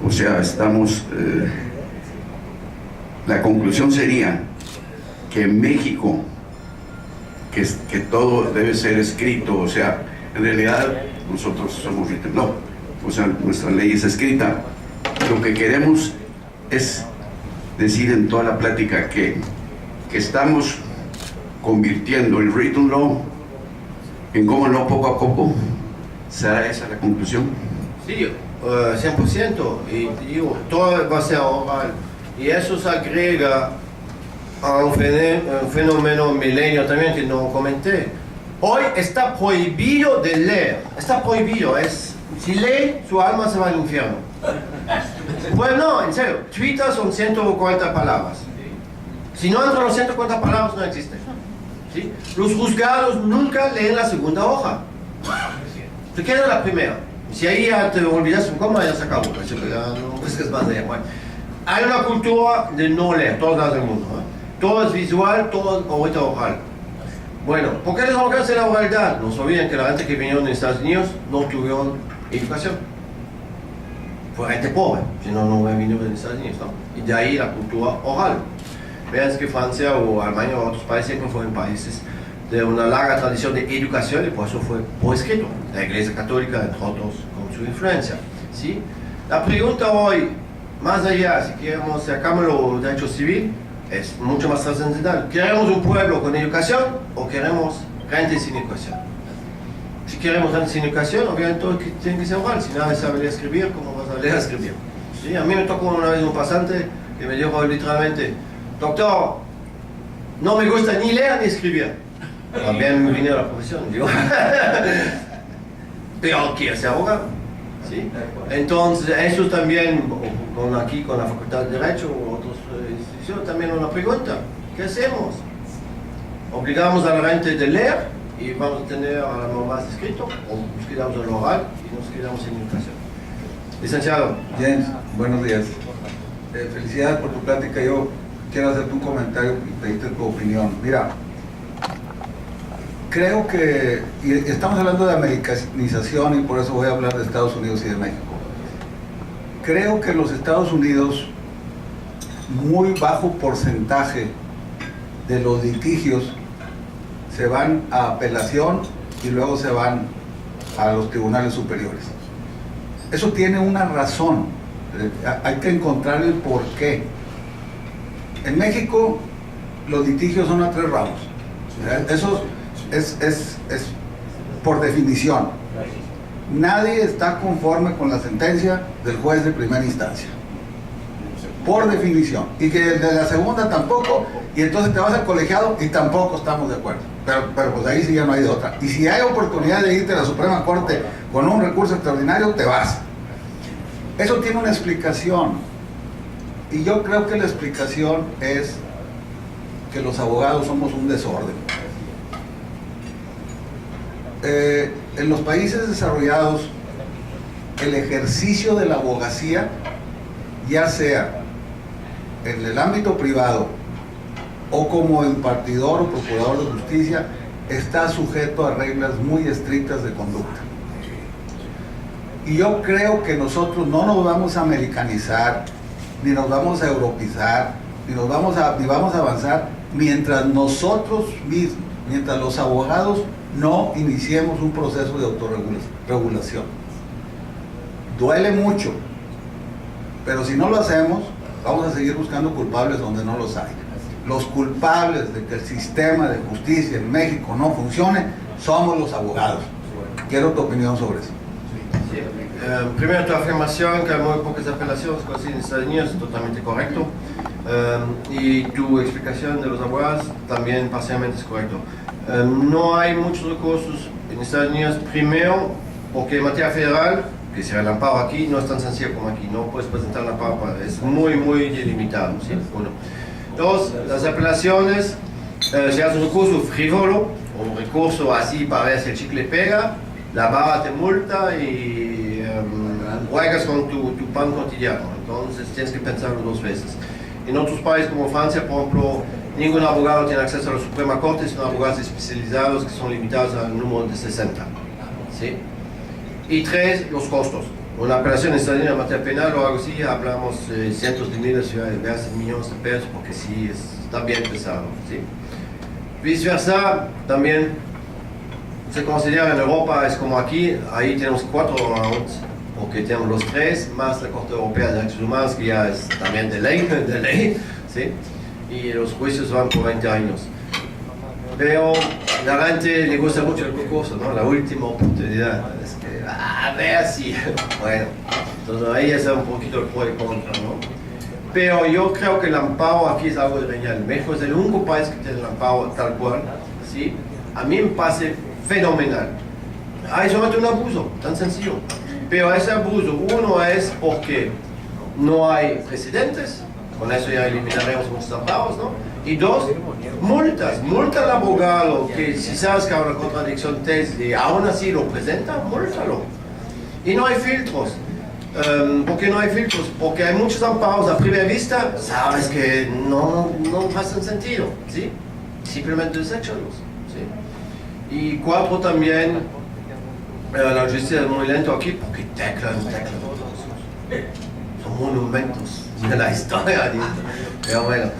o sea, estamos, la conclusión sería que en México, que todo debe ser escrito, o sea, en realidad nosotros somos written law, o sea, nuestra ley es escrita. Lo que queremos es decir en toda la plática que estamos convirtiendo el written law en common law poco a poco. ¿Será esa la conclusión? Sí, 100%. Y digo, todo va a ser oral. Y eso se agrega a un fenómeno milenio también que no comenté. Hoy está prohibido de leer. Está prohibido. Si lee, su alma se va al infierno. Pues no, en serio. Twitter son 140 palabras. Si no entran los 140 palabras, no existe. ¿Sí? Los juzgados nunca leen la segunda hoja. Se queda en la primera. Si ahí ya te olvidas un coma, ya se acabó. No es que es más allá. Bueno, hay una cultura de no leer, todos lados del mundo. Todo es visual, todo es ahorita oral. Bueno, ¿por qué les alcanza la oralidad? No se olviden que la gente que vinieron de Estados Unidos no tuvieron educación. Fue gente pobre, si no, no hubieran venido de Estados Unidos, ¿no? Y de ahí la cultura oral. Vean que Francia o Alemania o otros países siempre fueron países de una larga tradición de educación y por eso fue por escrito. La Iglesia Católica, entre otros, con su influencia. ¿Sí? La pregunta hoy, más allá, si queremos sacármelo de derecho civil, es mucho más trascendental. ¿Queremos un pueblo con educación o queremos gente sin educación? Si queremos gente sin educación, obviamente todo tiene que ser oral. Si nadie sabe leer escribir, ¿cómo vas a leer escribir? ¿Sí? A mí me tocó una vez un pasante que me dijo literalmente: doctor, no me gusta ni leer ni escribir. También me vine a la profesión, digo. Pero quiero ser abogado. ¿Sí? Entonces, eso también, aquí con la Facultad de Derecho o otras instituciones, también una pregunta. ¿Qué hacemos? ¿Obligamos a la gente de leer y vamos a tener a la norma escrito? ¿O nos quedamos en lo oral y nos quedamos en educación? Licenciado. James, buenos días. Felicidades por tu plática. Yo quiero hacerte un comentario y pedirte tu opinión. Mira, creo que, y estamos hablando de americanización y por eso voy a hablar de Estados Unidos y de México. Creo que los Estados Unidos, muy bajo porcentaje de los litigios se van a apelación y luego se van a los tribunales superiores. Eso tiene una razón, hay que encontrar el porqué. En México los litigios son a 3 ramos. Eso es por definición. Nadie está conforme con la sentencia del juez de primera instancia, por definición, y que el de la segunda tampoco, y entonces te vas al colegiado y tampoco estamos de acuerdo, pero pues ahí sí ya no hay de otra. Y si hay oportunidad de irte a la Suprema Corte con un recurso extraordinario, te vas. Eso tiene una explicación, y yo creo que la explicación es que los abogados somos un desorden. En los países desarrollados, el ejercicio de la abogacía, ya sea en el ámbito privado o como impartidor o procurador de justicia, está sujeto a reglas muy estrictas de conducta. Y yo creo que nosotros no nos vamos a americanizar, ni nos vamos a europeizar, ni vamos a avanzar mientras nosotros mismos, mientras los abogados no iniciemos un proceso de autorregulación. Duele mucho, pero si no lo hacemos, vamos a seguir buscando culpables donde no los hay. Los culpables de que el sistema de justicia en México no funcione somos los abogados. Quiero tu opinión sobre eso. Sí. Primero, tu afirmación que hay muy pocas apelaciones en Estados Unidos es totalmente correcto. Y tu explicación de los abogados también parcialmente es correcto. No hay muchos recursos en Estados Unidos, primero porque en materia federal, que será el amparo aquí, no es tan sencillo como aquí, no puedes presentar el amparo, es muy delimitado. ¿Sí? Uno. Dos, las apelaciones, si haces un recurso frívolo o un recurso así para ver si el chicle pega, la barra te multa y juegas con tu pan cotidiano, entonces tienes que pensarlo 2 veces. En otros países como Francia, por ejemplo, ningún abogado tiene acceso a la Suprema Corte, son abogados especializados que son limitados al número de 60. ¿Sí? Y 3, los costos. Una apelación en Estados Unidos en materia penal o algo así, hablamos de cientos de miles, de millones de pesos, porque sí, está bien pesado. ¿Sí? Viceversa, también se considera en Europa, es como aquí, ahí tenemos 4 rounds, porque tenemos los 3, más la Corte Europea de Derechos Humanos, que ya es también de ley, ¿sí? Y los juicios van por 20 años. Pero la gente le gusta mucho el concurso, ¿no? La última oportunidad. Es que, a ver si, bueno, entonces ahí es un poquito el pro y contra, ¿no? Pero yo creo que el amparo aquí es algo genial. México es el único país que tiene el amparo tal cual, ¿sí? A mí me parece fenomenal. Hay solamente un abuso, tan sencillo. Pero ese abuso, uno es porque no hay precedentes, con eso ya eliminaremos muchos amparos, ¿no? Y dos, multa al abogado que si sabes que hay una contradicción y aún así lo presenta, múltalo. Y no hay filtros. ¿Por qué no hay filtros? Porque hay muchos amparos a primera vista, sabes que no hacen sentido, ¿sí? Simplemente deséchalos, ¿sí? Y cuatro también, la justicia es muy lento aquí porque teclan. Son monumentos de la historia, pero bueno.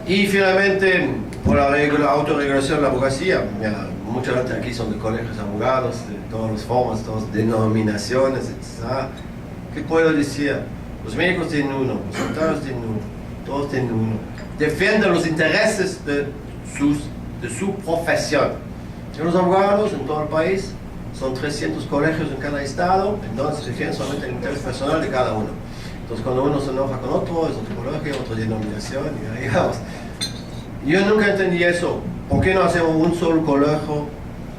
Y finalmente, por la autorregulación de la abogacía, mira, mucha gente aquí son de colegios de abogados, de todas las formas, todas denominaciones, etc. ¿Qué puedo decir? Los médicos tienen uno, los notarios tienen uno, todos tienen uno. Defienden los intereses de su profesión. Y los abogados en todo el país son 300 colegios en cada estado, entonces defienden solamente el interés personal de cada uno. Entonces cuando uno se enoja con otro, es otro colegio, otra denominación, y ahí vamos. Yo nunca entendí eso. ¿Por qué no hacemos un solo colegio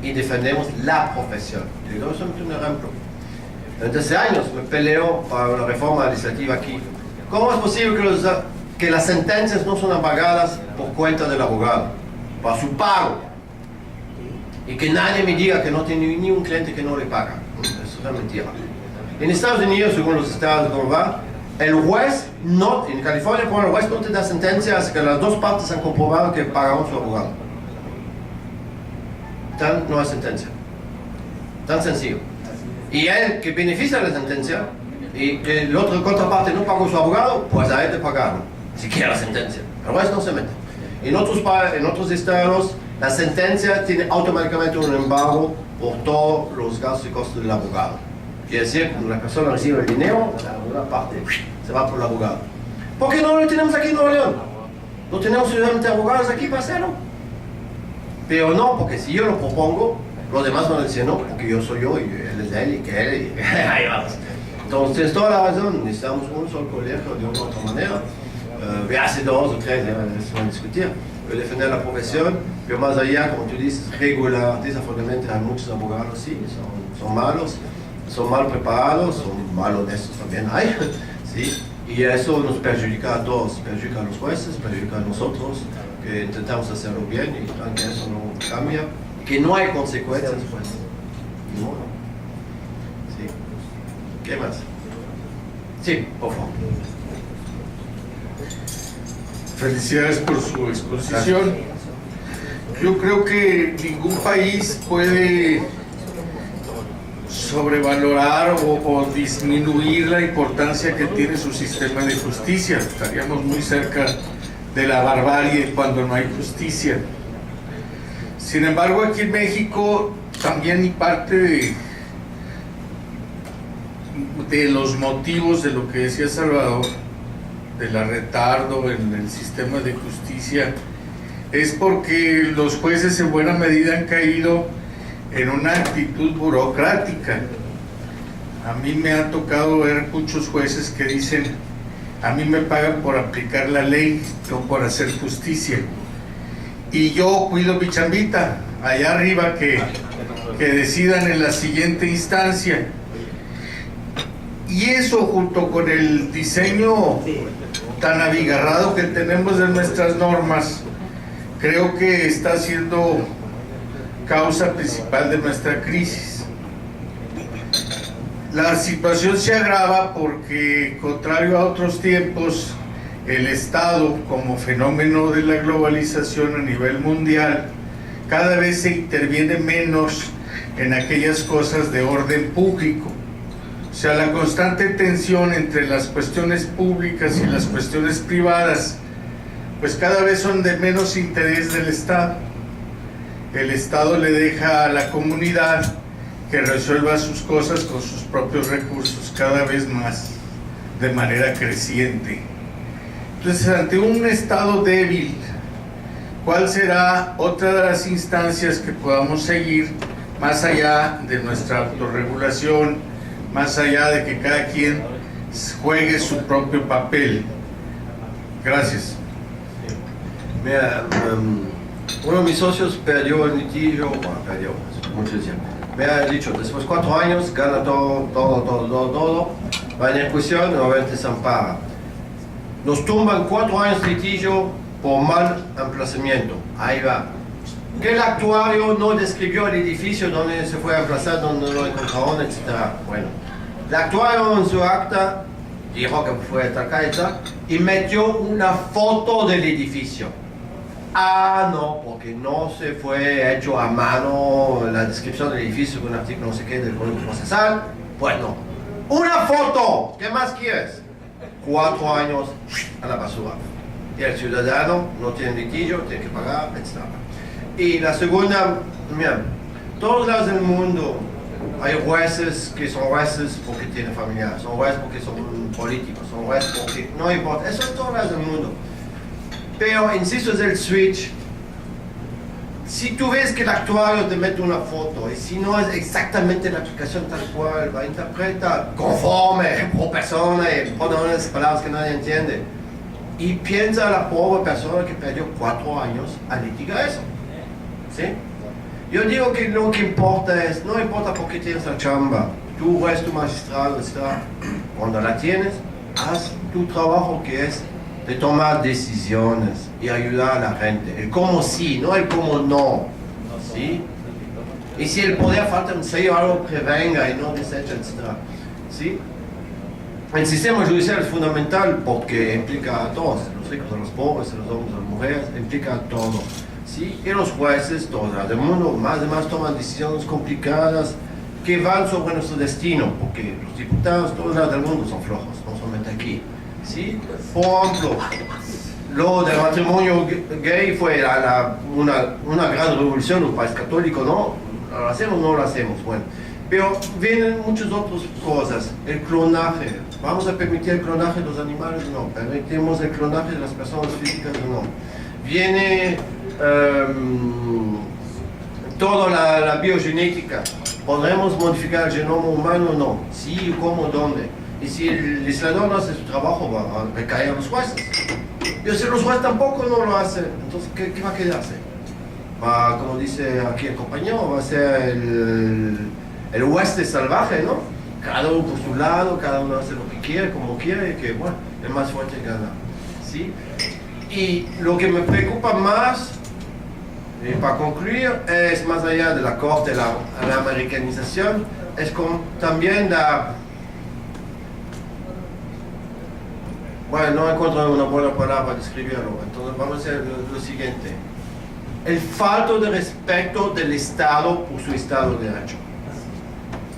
y defendemos la profesión? Y doy solamente un ejemplo. Durante 13 años me peleo para una reforma legislativa aquí. ¿Cómo es posible que las sentencias no son pagadas por cuenta del abogado, para su pago? Y que nadie me diga que no tiene ni un cliente que no le paga. Eso es una mentira. En Estados Unidos, según los estados de cómo va, el juez no, en California, cuando el juez no te da sentencia, es que las dos partes han comprobado que pagaron su abogado. No hay sentencia. Tan sencillo. Y él que beneficia de la sentencia y que el otro contraparte no pagó su abogado, pues a él le pagaron, si quiere la sentencia. El juez no se mete. En otros estados, la sentencia tiene automáticamente un embargo por todos los gastos y costos del abogado. Quiere decir, cuando la persona recibe el dinero, una parte se va por el abogado. ¿Por qué no lo tenemos aquí en Nuevo León? ¿No tenemos suficientemente abogados aquí para hacerlo? Pero no, porque si yo lo propongo, los demás van a decir no, porque yo soy yo y él es él y que él y ahí vamos. Entonces, toda la razón, necesitamos un solo colegio de una u otra manera. Hace 2 o 3 ya se van a discutir. Pero defender la profesión, pero más allá, como tú dices, regular, desafortunadamente hay muchos abogados, sí, son malos, son mal preparados, son mal honestos también hay, ¿sí? Y eso nos perjudica a todos, perjudica a los jueces, perjudica a nosotros, que intentamos hacerlo bien y aunque eso no cambia, y que no hay consecuencias, pues, no. ¿Sí? ¿Qué más? Sí, por favor. Felicidades por su exposición. Yo creo que ningún país puede sobrevalorar o disminuir la importancia que tiene su sistema de justicia. Estaríamos muy cerca de la barbarie cuando no hay justicia. Sin embargo, aquí en México también, y parte de los motivos de lo que decía Salvador, del retardo en el sistema de justicia, es porque los jueces en buena medida han caído en una actitud burocrática. A mí me ha tocado ver muchos jueces que dicen: a mí me pagan por aplicar la ley, no por hacer justicia, y yo cuido mi chambita, allá arriba que decidan en la siguiente instancia. Y eso, junto con el diseño tan abigarrado que tenemos de nuestras normas, creo que está siendo causa principal de nuestra crisis. La situación se agrava porque, contrario a otros tiempos, el Estado, como fenómeno de la globalización a nivel mundial, cada vez se interviene menos en aquellas cosas de orden público. O sea, la constante tensión entre las cuestiones públicas y las cuestiones privadas, pues cada vez son de menos interés del Estado. El Estado le deja a la comunidad que resuelva sus cosas con sus propios recursos, cada vez más, de manera creciente. Entonces, ante un Estado débil, ¿cuál será otra de las instancias que podamos seguir más allá de nuestra autorregulación, más allá de que cada quien juegue su propio papel. Gracias. Mira, uno de mis socios perdió el litigio, bueno, perdió, mucho tiempo. Me ha dicho, después de 4 años, gana todo, va en ejecución y nuevamente se ampara. Nos tumban 4 años de litigio por mal emplazamiento. Ahí va. Que el actuario no describió el edificio donde se fue a emplazar, donde lo encontraron, etc. Bueno, el actuario en su acta dijo que fue tal calle y metió una foto del edificio. Ah, no, porque no se fue hecho a mano la descripción del edificio con un artículo no sé qué del Código Procesal. Bueno, una foto, ¿qué más quieres? 4 años a la basura. Y el ciudadano no tiene litigio, tiene que pagar, etc. Y la segunda, mira, todos lados del mundo hay jueces que son jueces porque tienen familia, son jueces porque son políticos, son jueces porque no importa, eso es todos lados del mundo. Pero, insisto, es el switch. Si tú ves que el actuario te mete una foto y si no es exactamente la aplicación tal cual, va a interpretar conforme, por persona, y pone unas palabras que nadie entiende. Y piensa la pobre persona que perdió 4 años a litigar eso. ¿Sí? Yo digo que lo que importa es, no importa por qué tienes la chamba, tú eres tu magistrado, etc. Cuando la tienes, haz tu trabajo que es de tomar decisiones y ayudar a la gente. El cómo sí, no el cómo no. ¿Sí? Y si el poder falta un sello, algo que venga y no desecha, etc. ¿Sí? El sistema judicial es fundamental porque implica a todos, a los ricos, a los pobres, a los hombres, a las mujeres, implica a todo. ¿Sí? Y los jueces, todos el mundo, más y más toman decisiones complicadas que van sobre nuestro destino, porque los diputados, todos lados del mundo son flojos, no solamente aquí. ¿Sí? Por ejemplo, lo del matrimonio gay fue una gran revolución en un país católico, ¿no? ¿Lo hacemos o no lo hacemos? Bueno, pero vienen muchas otras cosas. El clonaje, ¿vamos a permitir el clonaje de los animales? No. ¿Permitimos el clonaje de las personas físicas? No. Viene toda la biogenética. ¿Podremos modificar el genoma humano? No. Sí, ¿cómo? ¿Dónde? Y si el legislador no hace su trabajo, va a recaer a los jueces. Pero si los jueces tampoco no lo hacen, entonces, ¿qué va a quedarse? Va, como dice aquí el compañero, va a ser el oeste salvaje, ¿no? Cada uno por su lado, cada uno hace lo que quiere, como quiere, y que, bueno, el más fuerte gana. ¿Sí? Y lo que me preocupa más, para concluir, es más allá de la corte, la americanización, es también la... Bueno, no encuentro una buena palabra para describirlo, entonces vamos a hacer lo siguiente. El falto de respeto del Estado por su Estado de Derecho.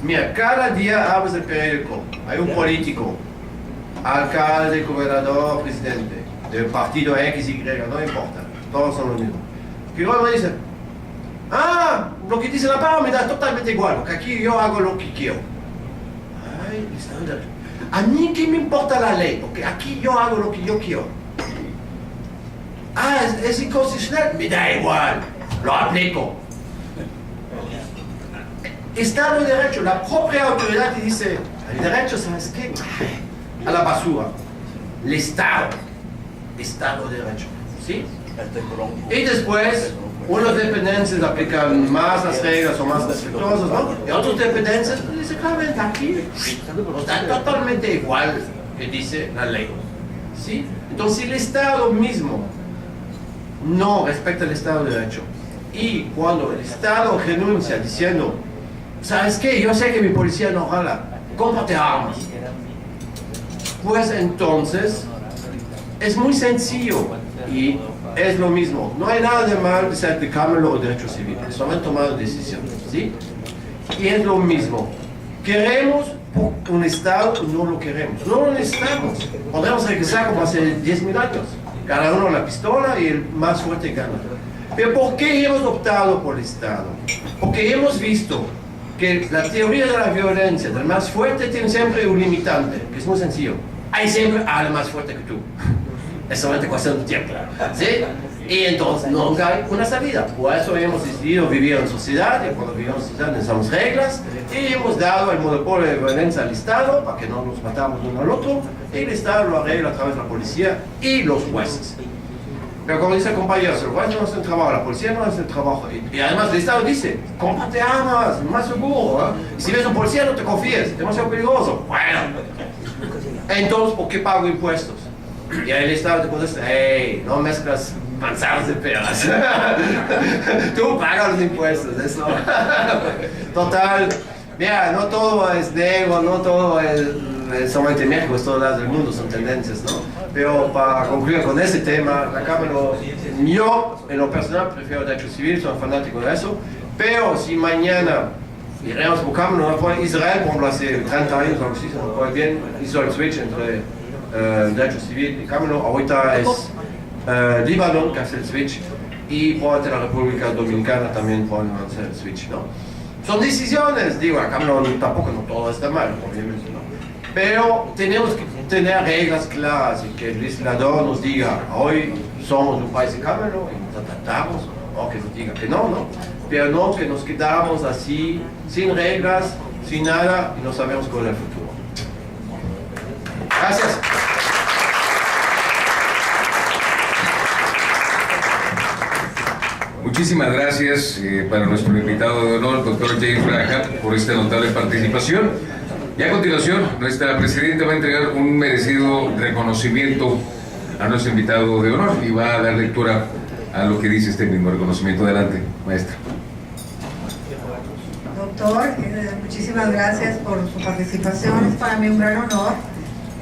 Mira, cada día abres el periódico, hay un político, alcalde, gobernador, presidente, del partido X, Y, no importa, todos son los mismos. Que luego me dicen, lo que dice la palabra me da totalmente igual, porque aquí yo hago lo que quiero. Ay, el Estado de Derecho. A mí qué me importa la ley, porque aquí yo hago lo que yo quiero. Es inconstitucional, me da igual, lo aplico. Estado de Derecho, la propia autoridad te dice, el derecho, ¿sabes qué? A la basura. El Estado de Derecho, ¿sí? Y después, unas dependencias aplican más las reglas o más respetuosas, ¿no? Y otras dependencias dicen claramente aquí, nos da totalmente igual que dice la ley, ¿sí? Entonces, si el Estado mismo no respecta el Estado de Derecho y cuando el Estado renuncia diciendo, ¿sabes qué? Yo sé que mi policía no jala, cómprate armas. Pues entonces, es muy sencillo y es lo mismo. No hay nada de mal de ser de Cámara o derecho civil, solamente tomar decisiones, ¿sí? Y es lo mismo. Queremos un Estado, no lo queremos. No lo necesitamos. Podemos regresar como hace 10.000 años. Cada uno la pistola y el más fuerte gana. Pero ¿por qué hemos optado por el Estado? Porque hemos visto que la teoría de la violencia del más fuerte tiene siempre un limitante, que es muy sencillo. Hay siempre al más fuerte que tú. Es solamente cuestión de tiempo, ¿sí? Y entonces nunca hay una salida. Por eso hemos decidido vivir en sociedad, y cuando vivimos en sociedad necesitamos reglas, y hemos dado el monopolio de violencia al Estado para que no nos matamos uno al otro, y el Estado lo arregla a través de la policía y los jueces. Pero como dice el compañero, el juez no hace el trabajo, la policía no hace el trabajo. Y además el Estado dice, cómprate armas, más seguro. Y si ves a un policía no te confíes, es demasiado peligroso. Bueno, entonces, ¿por qué pago impuestos? Y ahí el Estado te contesta, hey, no mezclas manzanas de peras. Tú pagas los impuestos, eso. Total, mira, no todo es negro, no todo es solamente en México, es todos lados del mundo, son tendencias, ¿no? Pero para concluir con ese tema, yo en lo personal prefiero derecho civil, soy fanático de eso, pero si mañana iremos buscando, Israel, por ejemplo, hace 30 años, algo así, se me acuerdo bien, hizo el switch entre derecho civil y cámara, ahorita es Líbano que hace el switch y probablemente la República Dominicana también pueden hacer el switch, ¿no? Son decisiones, digo, acá tampoco no todo está mal, obviamente, ¿no? Pero tenemos que tener reglas claras y que el legislador nos diga, hoy somos un país de cámara y nos tratamos, o que nos diga que no, ¿no? Pero no que nos quedamos así, sin reglas, sin nada, y no sabemos cuál es el futuro. Gracias. Muchísimas gracias para nuestro invitado de honor, doctor James Graham, por esta notable participación. Y a continuación, nuestra presidenta va a entregar un merecido reconocimiento a nuestro invitado de honor y va a dar lectura a lo que dice este mismo reconocimiento. Adelante, maestra. Doctor, muchísimas gracias por su participación. Es para mí un gran honor,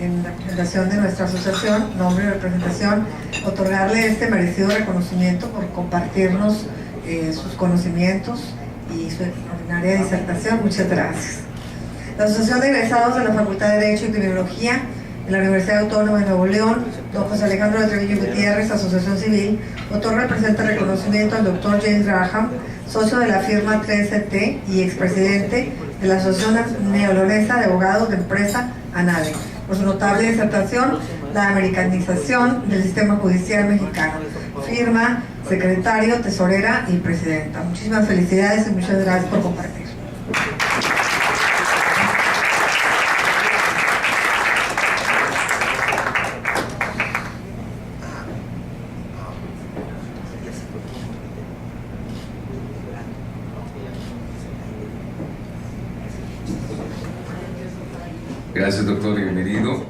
en representación de nuestra asociación, nombre y representación, otorgarle este merecido reconocimiento por compartirnos sus conocimientos y su extraordinaria disertación. Muchas gracias. La Asociación de Egresados de la Facultad de Derecho y Criminología de la Universidad Autónoma de Nuevo León, don José Alejandro de Treviño Gutiérrez, Asociación Civil, otorga el presente reconocimiento al doctor James Graham, socio de la firma 3CT y expresidente de la Asociación Neolonesa de Abogados de Empresa, ANADE, por su notable disertación, la americanización del sistema judicial mexicano. Firma, secretario, tesorera y presidenta. Muchísimas felicidades y muchas gracias por compartir. Gracias, doctor, y bienvenido.